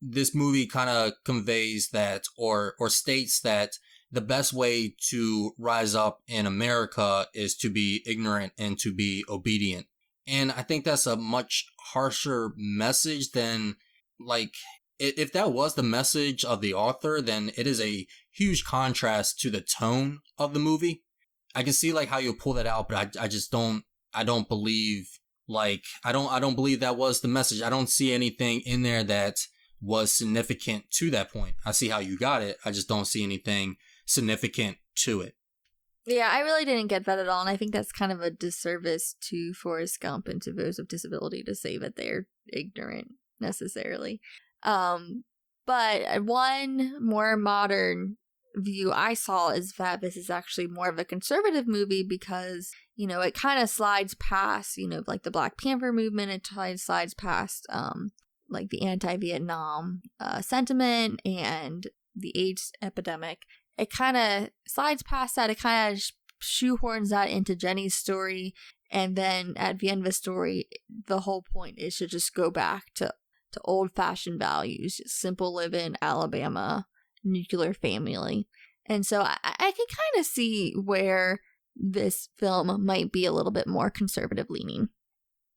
this movie kind of conveys that or states that the best way to rise up in America is to be ignorant and to be obedient. And I think that's a much harsher message than, like, if that was the message of the author, then it is a huge contrast to the tone of the movie. I can see, like, how you'll pull that out, but I just don't believe, like, I don't believe that was the message. I don't see anything in there that was significant to that point. I see how you got it. I just don't see anything significant to it. Yeah, I really didn't get that at all, and I think that's kind of a disservice to Forrest Gump and to those with disability to say that they're ignorant necessarily. But one more modern view I saw is that this is actually more of a conservative movie because, you know, it kind of slides past, you know, like the Black Panther movement. It slides past, like the anti-Vietnam sentiment and the AIDS epidemic. It kind of slides past that. It kind of shoehorns that into Jenny's story. And then at the end of the story, the whole point is to just go back to to old-fashioned values, just simple living, Alabama, nuclear family. And so I can kind of see where this film might be a little bit more conservative leaning.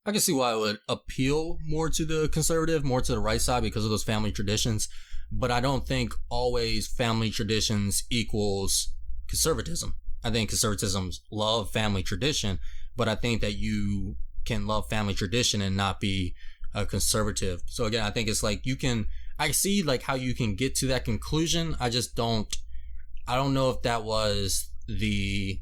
I can see why it would appeal more to the conservative, more to the right side because of those family traditions. But I don't think always family traditions equals conservatism. I think conservatisms love family tradition, but I think that you can love family tradition and not be a conservative. So again, I think it's like I see like how you can get to that conclusion. I don't know if that was the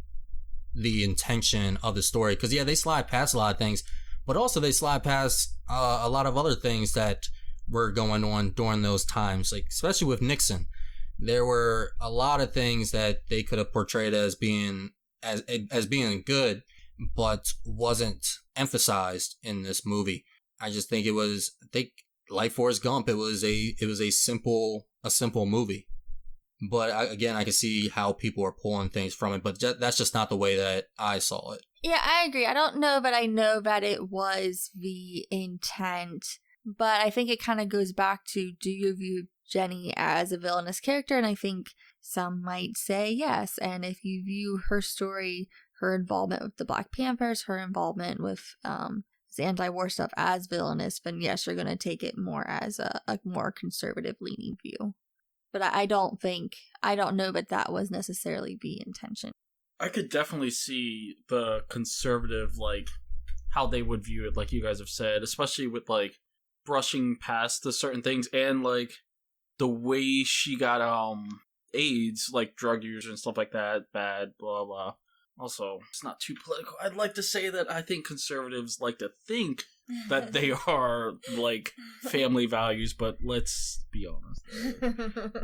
intention of the story. Because yeah, they slide past a lot of things, but also they slide past a lot of other things that were going on during those times, like especially with Nixon. There were a lot of things that they could have portrayed as being good, but wasn't emphasized in this movie. I just think like Forrest Gump, it was a simple movie. But I can see how people are pulling things from it, but that's just not the way that I saw it. Yeah, I agree. I don't know, but I know that it was the intent. But I think it kind of goes back to, do you view Jenny as a villainous character? And I think some might say yes. And if you view her story, her involvement with the Black Panthers, her involvement with this anti-war stuff as villainous, then yes, you're going to take it more as a more conservative leaning view. But I don't know that was necessarily the intention. I could definitely see the conservative, like, how they would view it, like you guys have said, especially with, like, brushing past the certain things and, like, the way she got, AIDS, like, drug use and stuff like that, bad, blah, blah. Also, it's not too political. I'd like to say that I think conservatives like to think that they are, like, family values, but let's be honest.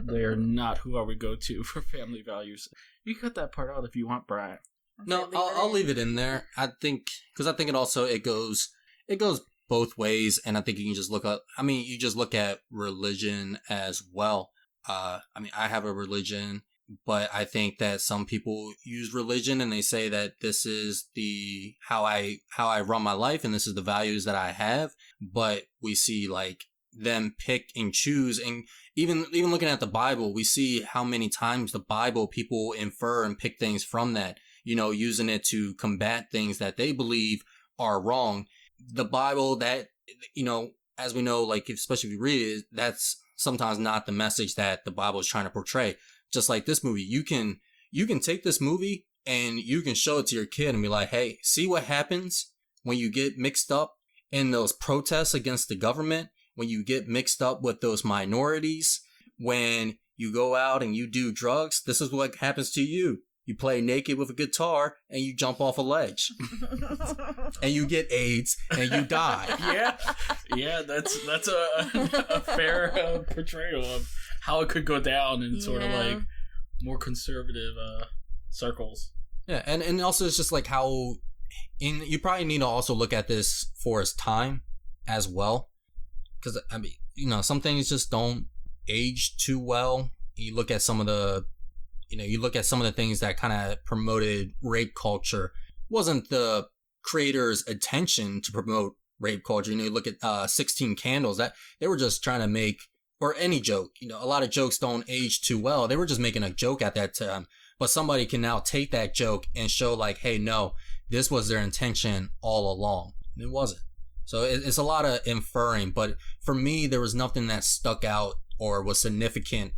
They're not who I would go to for family values. You cut that part out if you want, Bryant. No, I'll leave it in there. I think it goes both ways, and I think you can just you just look at religion as well. I have a religion, but I think that some people use religion and they say that this is how I run my life and this is the values that I have. But we see like them pick and choose, and even looking at the Bible, we see how many times the Bible people infer and pick things from that, using it to combat things that they believe are wrong. The Bible, that, as we know, like, especially if you read it, that's sometimes not the message that the Bible is trying to portray. Just like this movie, you can take this movie and you can show it to your kid and be like, hey, see what happens when you get mixed up in those protests against the government, when you get mixed up with those minorities, when you go out and you do drugs. This is what happens to you. You play naked with a guitar and you jump off a ledge and you get AIDS and you die. Yeah, that's a fair portrayal of how it could go down in sort of like more conservative circles. Yeah, and also it's just like how you probably need to also look at this for its time as well, because some things just don't age too well. You look at some of the things that kind of promoted rape culture. It wasn't the creator's intention to promote rape culture. You look at 16 Candles, that they were just trying to make, or any joke. A lot of jokes don't age too well. They were just making a joke at that time. But somebody can now take that joke and show like, hey, no, this was their intention all along. It wasn't. So it's a lot of inferring. But for me, there was nothing that stuck out or was significant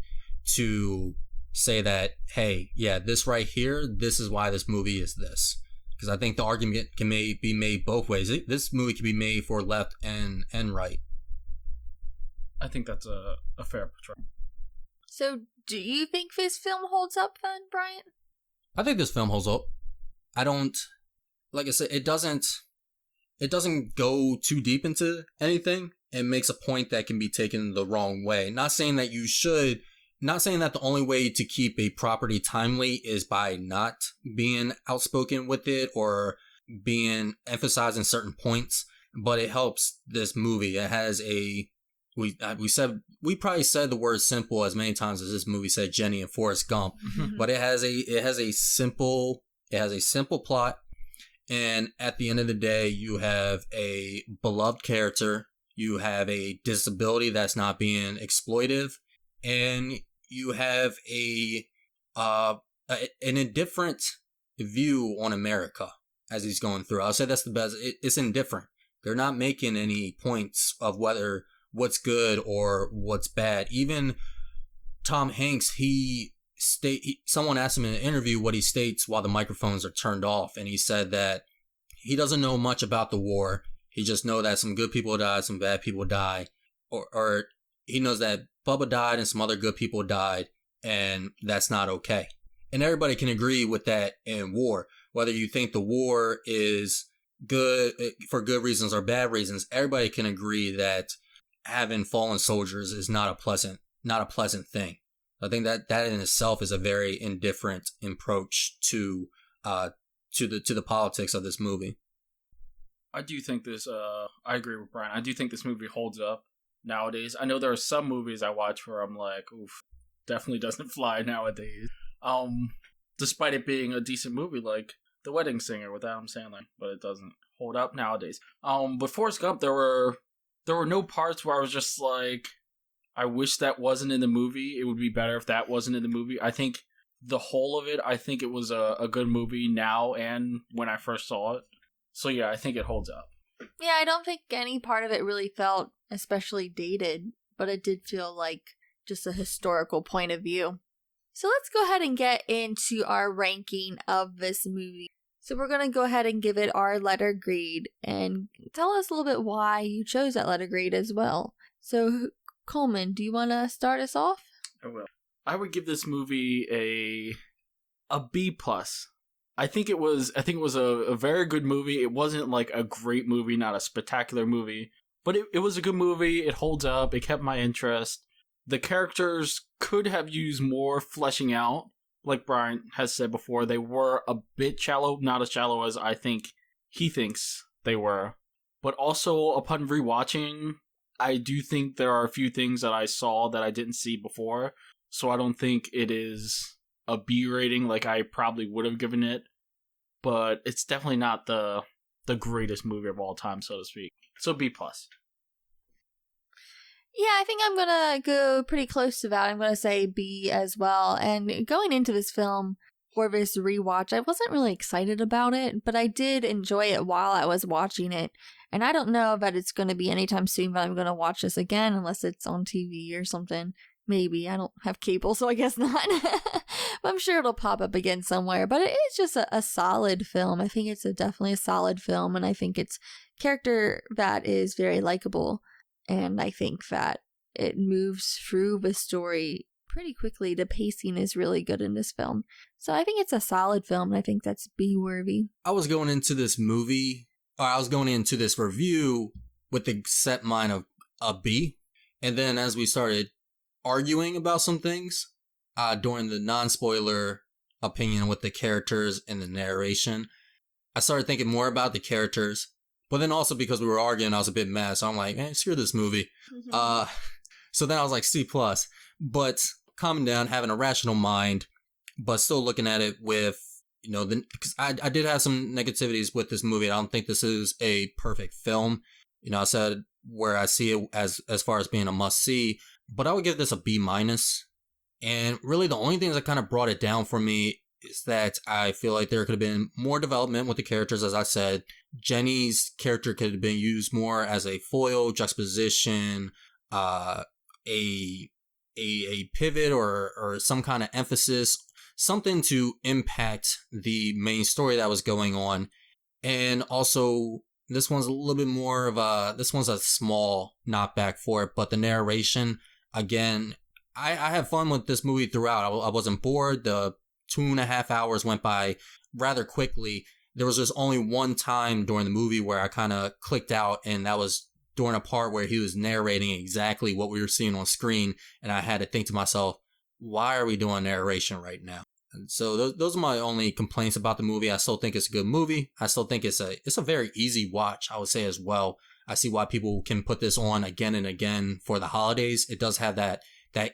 to say that, hey, yeah, this right here, this is why this movie is this. Because I think the argument can be made both ways. This movie can be made for left and right. I think that's a fair portrayal. So, do you think this film holds up then, Bryant? I think this film holds up. I don't, like I said, it doesn't go too deep into anything. It makes a point that can be taken the wrong way. Not saying that you should, not saying that the only way to keep a property timely is by not being outspoken with it or being emphasizing certain points, but it helps this movie. It has we probably said the word simple as many times as this movie said Jenny and Forrest Gump, but it has a simple plot, and at the end of the day, you have a beloved character you have a disability that's not being exploitive, and you have an indifferent view on America as he's going through. I'll say that's the best. It's indifferent. They're not making any points of whether what's good or what's bad. Even Tom Hanks, someone asked him in an interview what he states while the microphones are turned off, and he said that he doesn't know much about the war. He just knows that some good people died, some bad people died, or he knows that Bubba died and some other good people died, and that's not okay. And everybody can agree with that in war. Whether you think the war is good for good reasons or bad reasons, everybody can agree that having fallen soldiers is not a pleasant thing. I think that in itself is a very indifferent approach to the politics of this movie. I do think this, I agree with Brian. I do think this movie holds up nowadays. I know there are some movies I watch where I'm like, oof, definitely doesn't fly nowadays. Despite it being a decent movie like The Wedding Singer with Adam Sandler, but it doesn't hold up nowadays. But Forrest Gump, there were no parts where I was just like, I wish that wasn't in the movie. It would be better if that wasn't in the movie. I think the whole of it, I think it was a good movie now and when I first saw it. So yeah, I think it holds up. Yeah, I don't think any part of it really felt especially dated, but it did feel like just a historical point of view. So let's go ahead and get into our ranking of this movie. So we're going to go ahead and give it our letter grade and tell us a little bit why you chose that letter grade as well. So Coleman, do you want to start us off? I will. I would give this movie a B+. I think it was a very good movie. It wasn't like a great movie, not a spectacular movie, but it was a good movie. It holds up. It kept my interest. The characters could have used more fleshing out. Like Brian has said before, they were a bit shallow, not as shallow as I think he thinks they were. But also, upon rewatching, I do think there are a few things that I saw that I didn't see before. So I don't think it is a B rating like I probably would have given it. But it's definitely not the greatest movie of all time, so to speak. So B+. Yeah, I think I'm going to go pretty close to that. I'm going to say B as well. And going into this film for this rewatch, I wasn't really excited about it, but I did enjoy it while I was watching it. And I don't know that it's going to be anytime soon, but I'm going to watch this again unless it's on TV or something. Maybe. I don't have cable, so I guess not. But I'm sure it'll pop up again somewhere. But it is just a solid film. I think it's definitely a solid film, and I think it's character that is very likable. And I think that it moves through the story pretty quickly. The pacing is really good in this film. So I think it's a solid film, and I think that's B-worthy. I was going into this review with the set mind of a B. And then as we started arguing about some things during the non-spoiler opinion with the characters and the narration, I started thinking more about the characters. But then also because we were arguing, I was a bit mad. So I'm like, man, screw this movie. Mm-hmm. So then I was like C+. But calming down, having a rational mind, but still looking at it with, because I did have some negativities with this movie. I don't think this is a perfect film. I said where I see it as far as being a must-see. But I would give this a B-. And really the only things that kind of brought it down for me is that I feel like there could have been more development with the characters, as I said. Jenny's character could have been used more as a foil, juxtaposition, a pivot or some kind of emphasis, something to impact the main story that was going on. And also, this one's a little bit more of this one's a small knockback for it, but the narration, again, I had fun with this movie throughout. I wasn't bored. The 2.5 hours went by rather quickly. There was just only one time during the movie where I kind of clicked out, and that was during a part where he was narrating exactly what we were seeing on screen, and I had to think to myself, why are we doing narration right now? And so those are my only complaints about the movie. I still think it's a good movie. I still think it's a very easy watch, I would say as well. I see why people can put this on again and again for the holidays. It does have that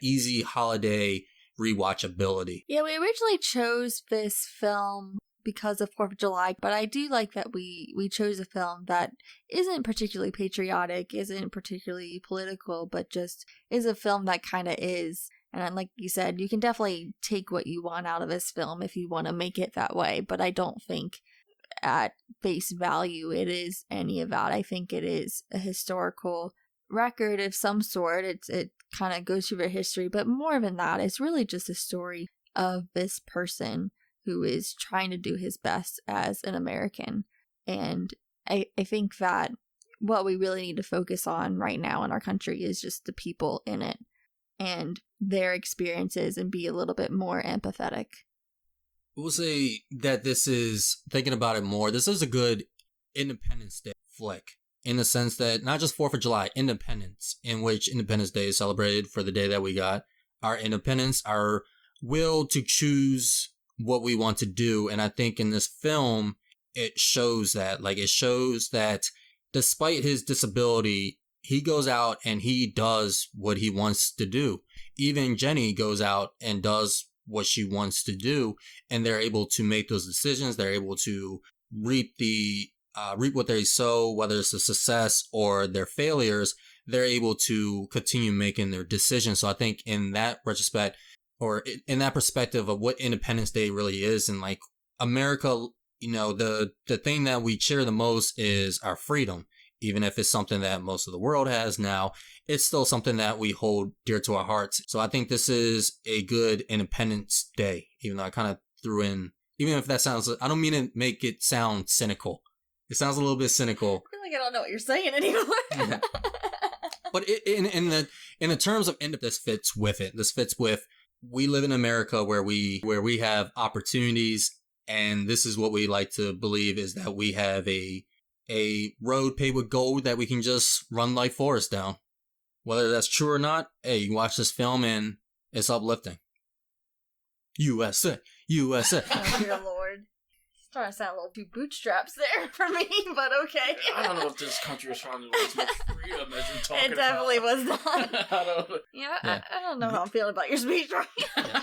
easy holiday rewatchability. Yeah, we originally chose this film because of 4th of July, but I do like that we chose a film that isn't particularly patriotic, isn't particularly political, but just is a film that kind of is. And like you said, you can definitely take what you want out of this film if you want to make it that way, but I don't think at face value it is any of that. I think it is a historical record of some sort. It kind of goes through their history, but more than that, it's really just a story of this person who is trying to do his best as an American. And I think that what we really need to focus on right now in our country is just the people in it and their experiences, and be a little bit more empathetic. We'll say that this is, thinking about it more, this is a good Independence Day flick, in the sense that not just 4th of July, independence, in which Independence Day is celebrated for the day that we got our independence, our will to choose what we want to do. And I think in this film, it shows that. Like, it shows that despite his disability, he goes out and he does what he wants to do. Even Jenny goes out and does what she wants to do, and they're able to make those decisions. They're able to reap what they sow, whether it's a success or their failures. They're able to continue making their decisions. So I think in that retrospect, or in that perspective of what Independence Day really is, and like America, the thing that we cheer the most is our freedom. Even if it's something that most of the world has now, it's still something that we hold dear to our hearts. So I think this is a good Independence Day, even though I kind of threw in, even if that sounds, I don't mean to make it sound cynical. It sounds a little bit cynical. I feel like I don't know what you're saying anymore. Yeah. But in the terms of this fits with it. This fits with, we live in America where we have opportunities, and this is what we like to believe, is that we have a road paved with gold that we can just run like Forrest down. Whether that's true or not, hey, you watch this film and it's uplifting. USA, USA. Oh, dear Lord. Starting to sound a little too bootstraps there for me, but okay. I don't know if this country was trying to do as much freedom as you're talking It definitely about. was not. I don't. Yeah. I don't know how I'm feeling about your speech right now.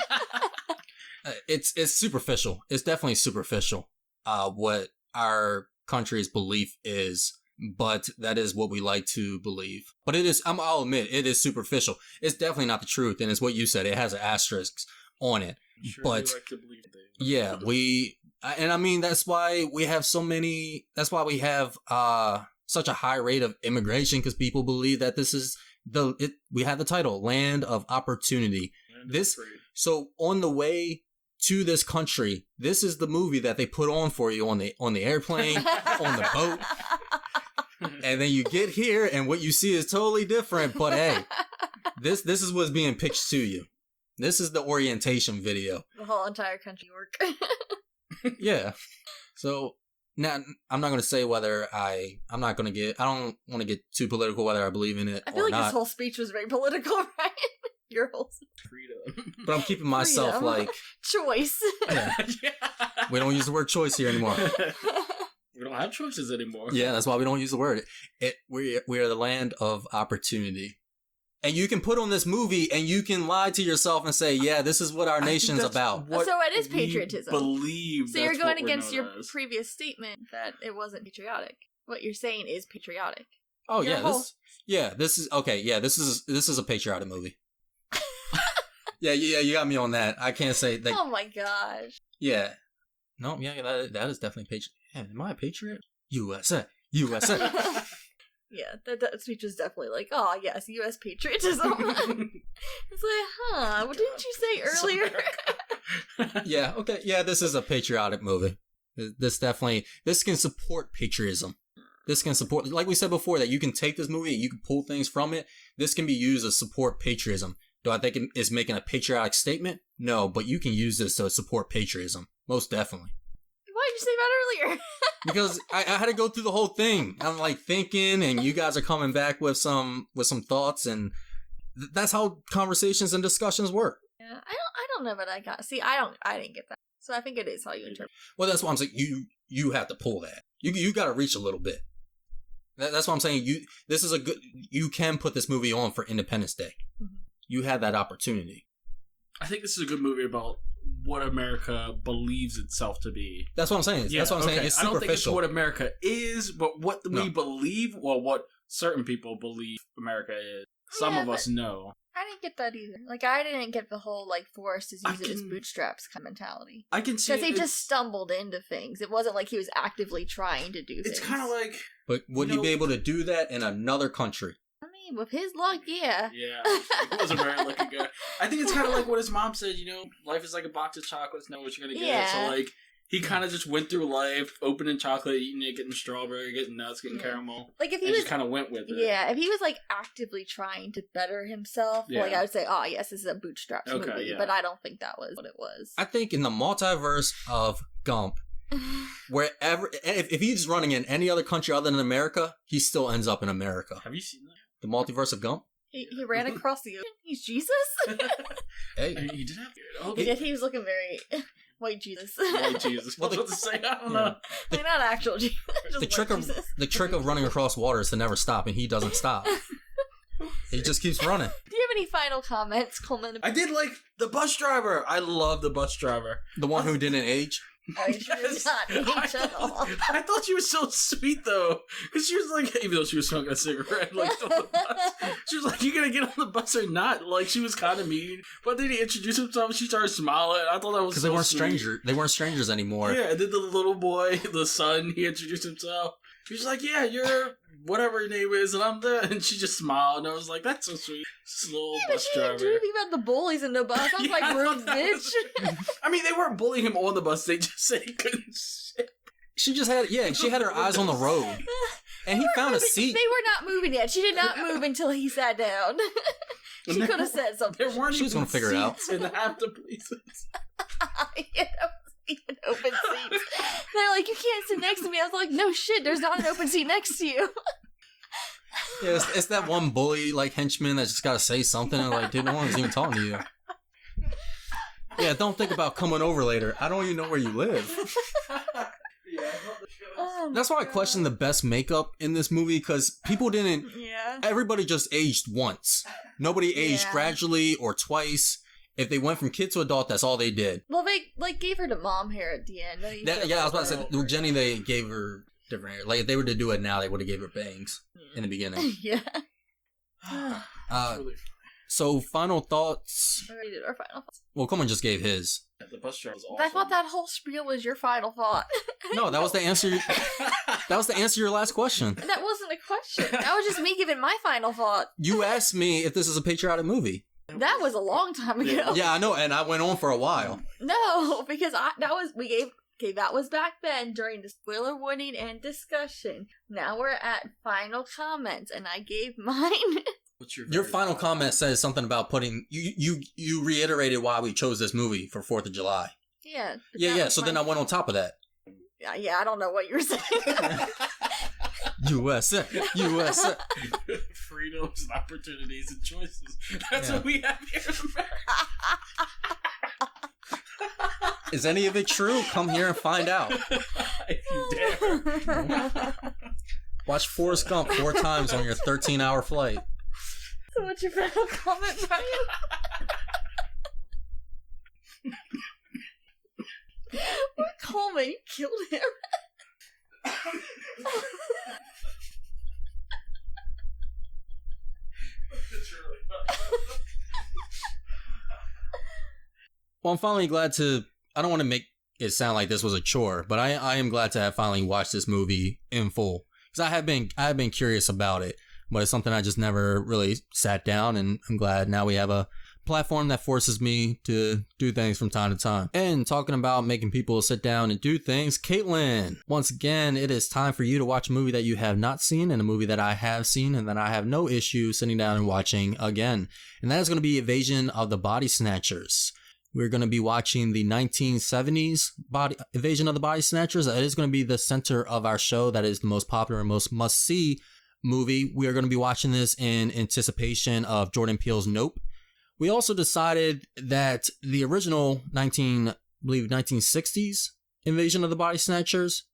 It's superficial. It's definitely superficial. What our country's belief is, but that is what we like to believe. But it is, I'll admit, it is superficial. It's definitely not the truth, and it's what you said. It has an asterisk on it. Sure, but like to believe things. Yeah, and I mean, that's why we have we have such a high rate of immigration, because people believe that this is we have the title, Land of Opportunity. So on the way to this country, this is the movie that they put on for you on the airplane, on the boat. And then you get here and what you see is totally different, but hey, this is what's being pitched to you. This is the orientation video. The whole entire country work. Yeah. So now I'm not going to say whether I don't want to get too political whether I believe in it or not. I feel like this whole speech was very political, right? Your whole freedom. But I'm keeping myself like choice. Yeah. We don't use the word choice here anymore. We don't have choices anymore. Yeah, that's why we don't use the word. We are the land of opportunity. And you can put on this movie and you can lie to yourself and say, yeah, this is what our nation's about. So it is patriotism. Believe. So you're going against your previous statement that it wasn't patriotic. What you're saying is patriotic. Oh, yeah. This is okay. Yeah, this is a patriotic movie. Yeah, you got me on that. I can't say that. Oh my gosh. Yeah. No, yeah, that is definitely patriot. Yeah, am I a patriot? USA. USA. Yeah, that speech is definitely like, oh yes, U.S. patriotism. It's like, what didn't you say earlier? Yeah, okay. Yeah, this is a patriotic movie. This can support patriotism. This can support, like we said before, that you can take this movie and you can pull things from it. This can be used to support patriotism. Do I think it's making a patriotic statement? No, but you can use this to support patriotism. Most definitely. Why did you say that earlier? Because I had to go through the whole thing. I'm like thinking, and you guys are coming back with some thoughts, and that's how conversations and discussions work. Yeah, I don't know what I got. See, I didn't get that. So I think it is how you interpret. Well, that's why I'm saying you have to pull that. You got to reach a little bit. That's why I'm saying you can put this movie on for Independence Day. Mm-hmm. You had that opportunity. I think this is a good movie about what America believes itself to be. That's what I'm saying. That's what I'm saying. Okay. It's I don't think it's superficial. what America is, but what we believe, or what certain people believe America is. Some of us know. I didn't get that either. Like, I didn't get the whole, like, Forrest is using his bootstraps kind of mentality. I can see because he just stumbled into things. It wasn't like he was actively trying to do things. It's kind of like... But would he be able to do that in another country? I mean, with his luck, yeah. Yeah, it wasn't very lucky guy. I think it's kind of like what his mom said, life is like a box of chocolates, know what you're going to get. Yeah. So, like, he kind of just went through life, opening chocolate, eating it, getting strawberry, getting nuts, getting caramel. Like, if he just kind of went with it. Yeah, if he was, like, actively trying to better himself, like, I would say, oh, yes, this is a bootstraps movie. Yeah. But I don't think that was what it was. I think in the multiverse of Gump, wherever, if he's running in any other country other than America, he still ends up in America. Have you seen that? The multiverse of Gump? He ran across the ocean. He's Jesus? Hey. He did have He was looking very... White Jesus. White Jesus. What to say? I don't know. Like, not actual Jesus. The trick of running across water is to never stop, and he doesn't stop. He just keeps running. Do you have any final comments, Coleman? I did like the bus driver. I love the bus driver. The one who didn't age? Yes. I thought she was so sweet though, because she was like, even though she was smoking a cigarette, like on the bus, she was like, "You gonna get on the bus or not?" Like she was kind of mean, but then he introduced himself. She started smiling. I thought that was because so they weren't sweet. strangers. They weren't strangers anymore. Yeah, and then the little boy, the son, he introduced himself. He was like, "Yeah, you're whatever your name is," and I'm there. And she just smiled, and I was like, "That's so sweet." This little bus driver. But she didn't do anything about the bullies in the bus. I was like, rude bitch. I mean, they weren't bullying him on the bus. They just said he couldn't sit. She just had, she had her eyes on the road. And he found a seat. They were not moving yet. She did not move until he sat down. She could have said something. There weren't she was going to figure it out. In half the places. Even open seats. They're like, you can't sit next to me. I was like, no shit, there's not an open seat next to you. Yeah, it's that one bully, like, henchman that just got to say something. And like, dude, no one's even talking to you. Yeah, don't think about coming over later. I don't even know where you live. That's why I question the best makeup in this movie, because people didn't... Yeah. Everybody just aged once. Nobody aged gradually or twice. If they went from kid to adult, that's all they did. Well, they, like, gave her the mom hair at the end. I was about to say, with Jenny, they gave her different hair. Like, if they were to do it now, they would have gave her bangs in the beginning. Yeah. So, final thoughts? We already did our final thoughts. Well, Coleman just gave his. The bus driver was awesome. I thought that whole spiel was your final thought. No, that was the answer. That was the answer to your last question. That wasn't a question. That was just me giving my final thought. You asked me if this is a patriotic movie. That was a long time ago. Yeah, I know, and I went on for a while. No, because that was back then during the spoiler warning and discussion. Now we're at final comments, and I gave mine. What's your final comment says something about putting you reiterated why we chose this movie for 4th of July. Yeah. Yeah. So then I went on top of that. Yeah, I don't know what you're saying. USA. Freedoms and opportunities and choices. That's what we have here in America. Is any of it true? Come here and find out. If you dare. Watch Forrest Gump 4 times on your 13-hour flight. So what's your final comment, Brian? What Coleman? You killed him. Well, I'm finally glad to... I don't want to make it sound like this was a chore, but I am glad to have finally watched this movie in full. Because I have been curious about it, but it's something I just never really sat down, and I'm glad now we have a platform that forces me to do things from time to time. And talking about making people sit down and do things, Caitlyn, once again, it is time for you to watch a movie that you have not seen and a movie that I have seen and that I have no issue sitting down and watching again. And that is going to be Invasion of the Body Snatchers. We're going to be watching the 1970s Invasion of the Body Snatchers. That is going to be the center of our show. That is the most popular and most must-see movie. We are going to be watching this in anticipation of Jordan Peele's Nope. We also decided that the original 1960s Invasion of the Body Snatchers,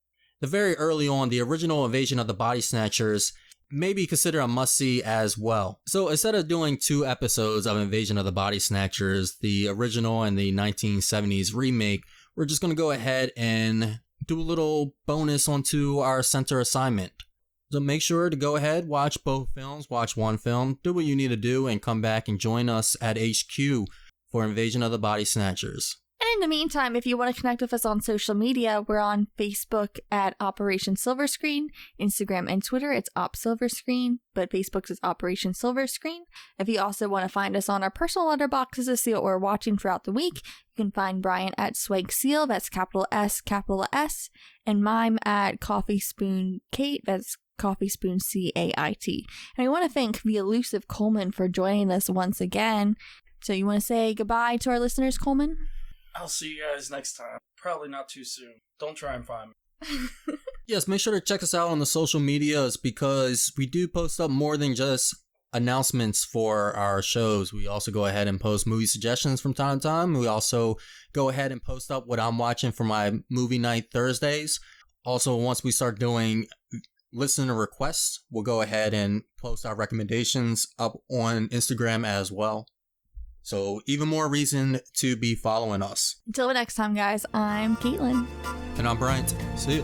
the very early on, the original Invasion of the Body Snatchers maybe consider a must-see as well. So instead of doing 2 episodes of Invasion of the Body Snatchers, the original and the 1970s remake, we're just going to go ahead and do a little bonus onto our center assignment. So make sure to go ahead, watch both films, watch one film, do what you need to do, and come back and join us at HQ for Invasion of the Body Snatchers. And in the meantime, if you want to connect with us on social media, we're on Facebook at Operation Silver Screen, Instagram and Twitter, it's Op Silver Screen, but Facebook's is Operation Silver Screen. If you also want to find us on our personal letterboxes to see what we're watching throughout the week, you can find Bryant at Swag Seal, that's capital S, and Mime at Coffee Spoon Kate, that's Coffee Spoon CAIT. And I want to thank the elusive Coleman for joining us once again. So you want to say goodbye to our listeners, Coleman? I'll see you guys next time. Probably not too soon. Don't try and find me. Yes, make sure to check us out on the social medias because we do post up more than just announcements for our shows. We also go ahead and post movie suggestions from time to time. We also go ahead and post up what I'm watching for my movie night Thursdays. Also, once we start doing listener requests, we'll go ahead and post our recommendations up on Instagram as well. So even more reason to be following us. Until the next time, guys, I'm Caitlyn. And I'm Bryant. See you.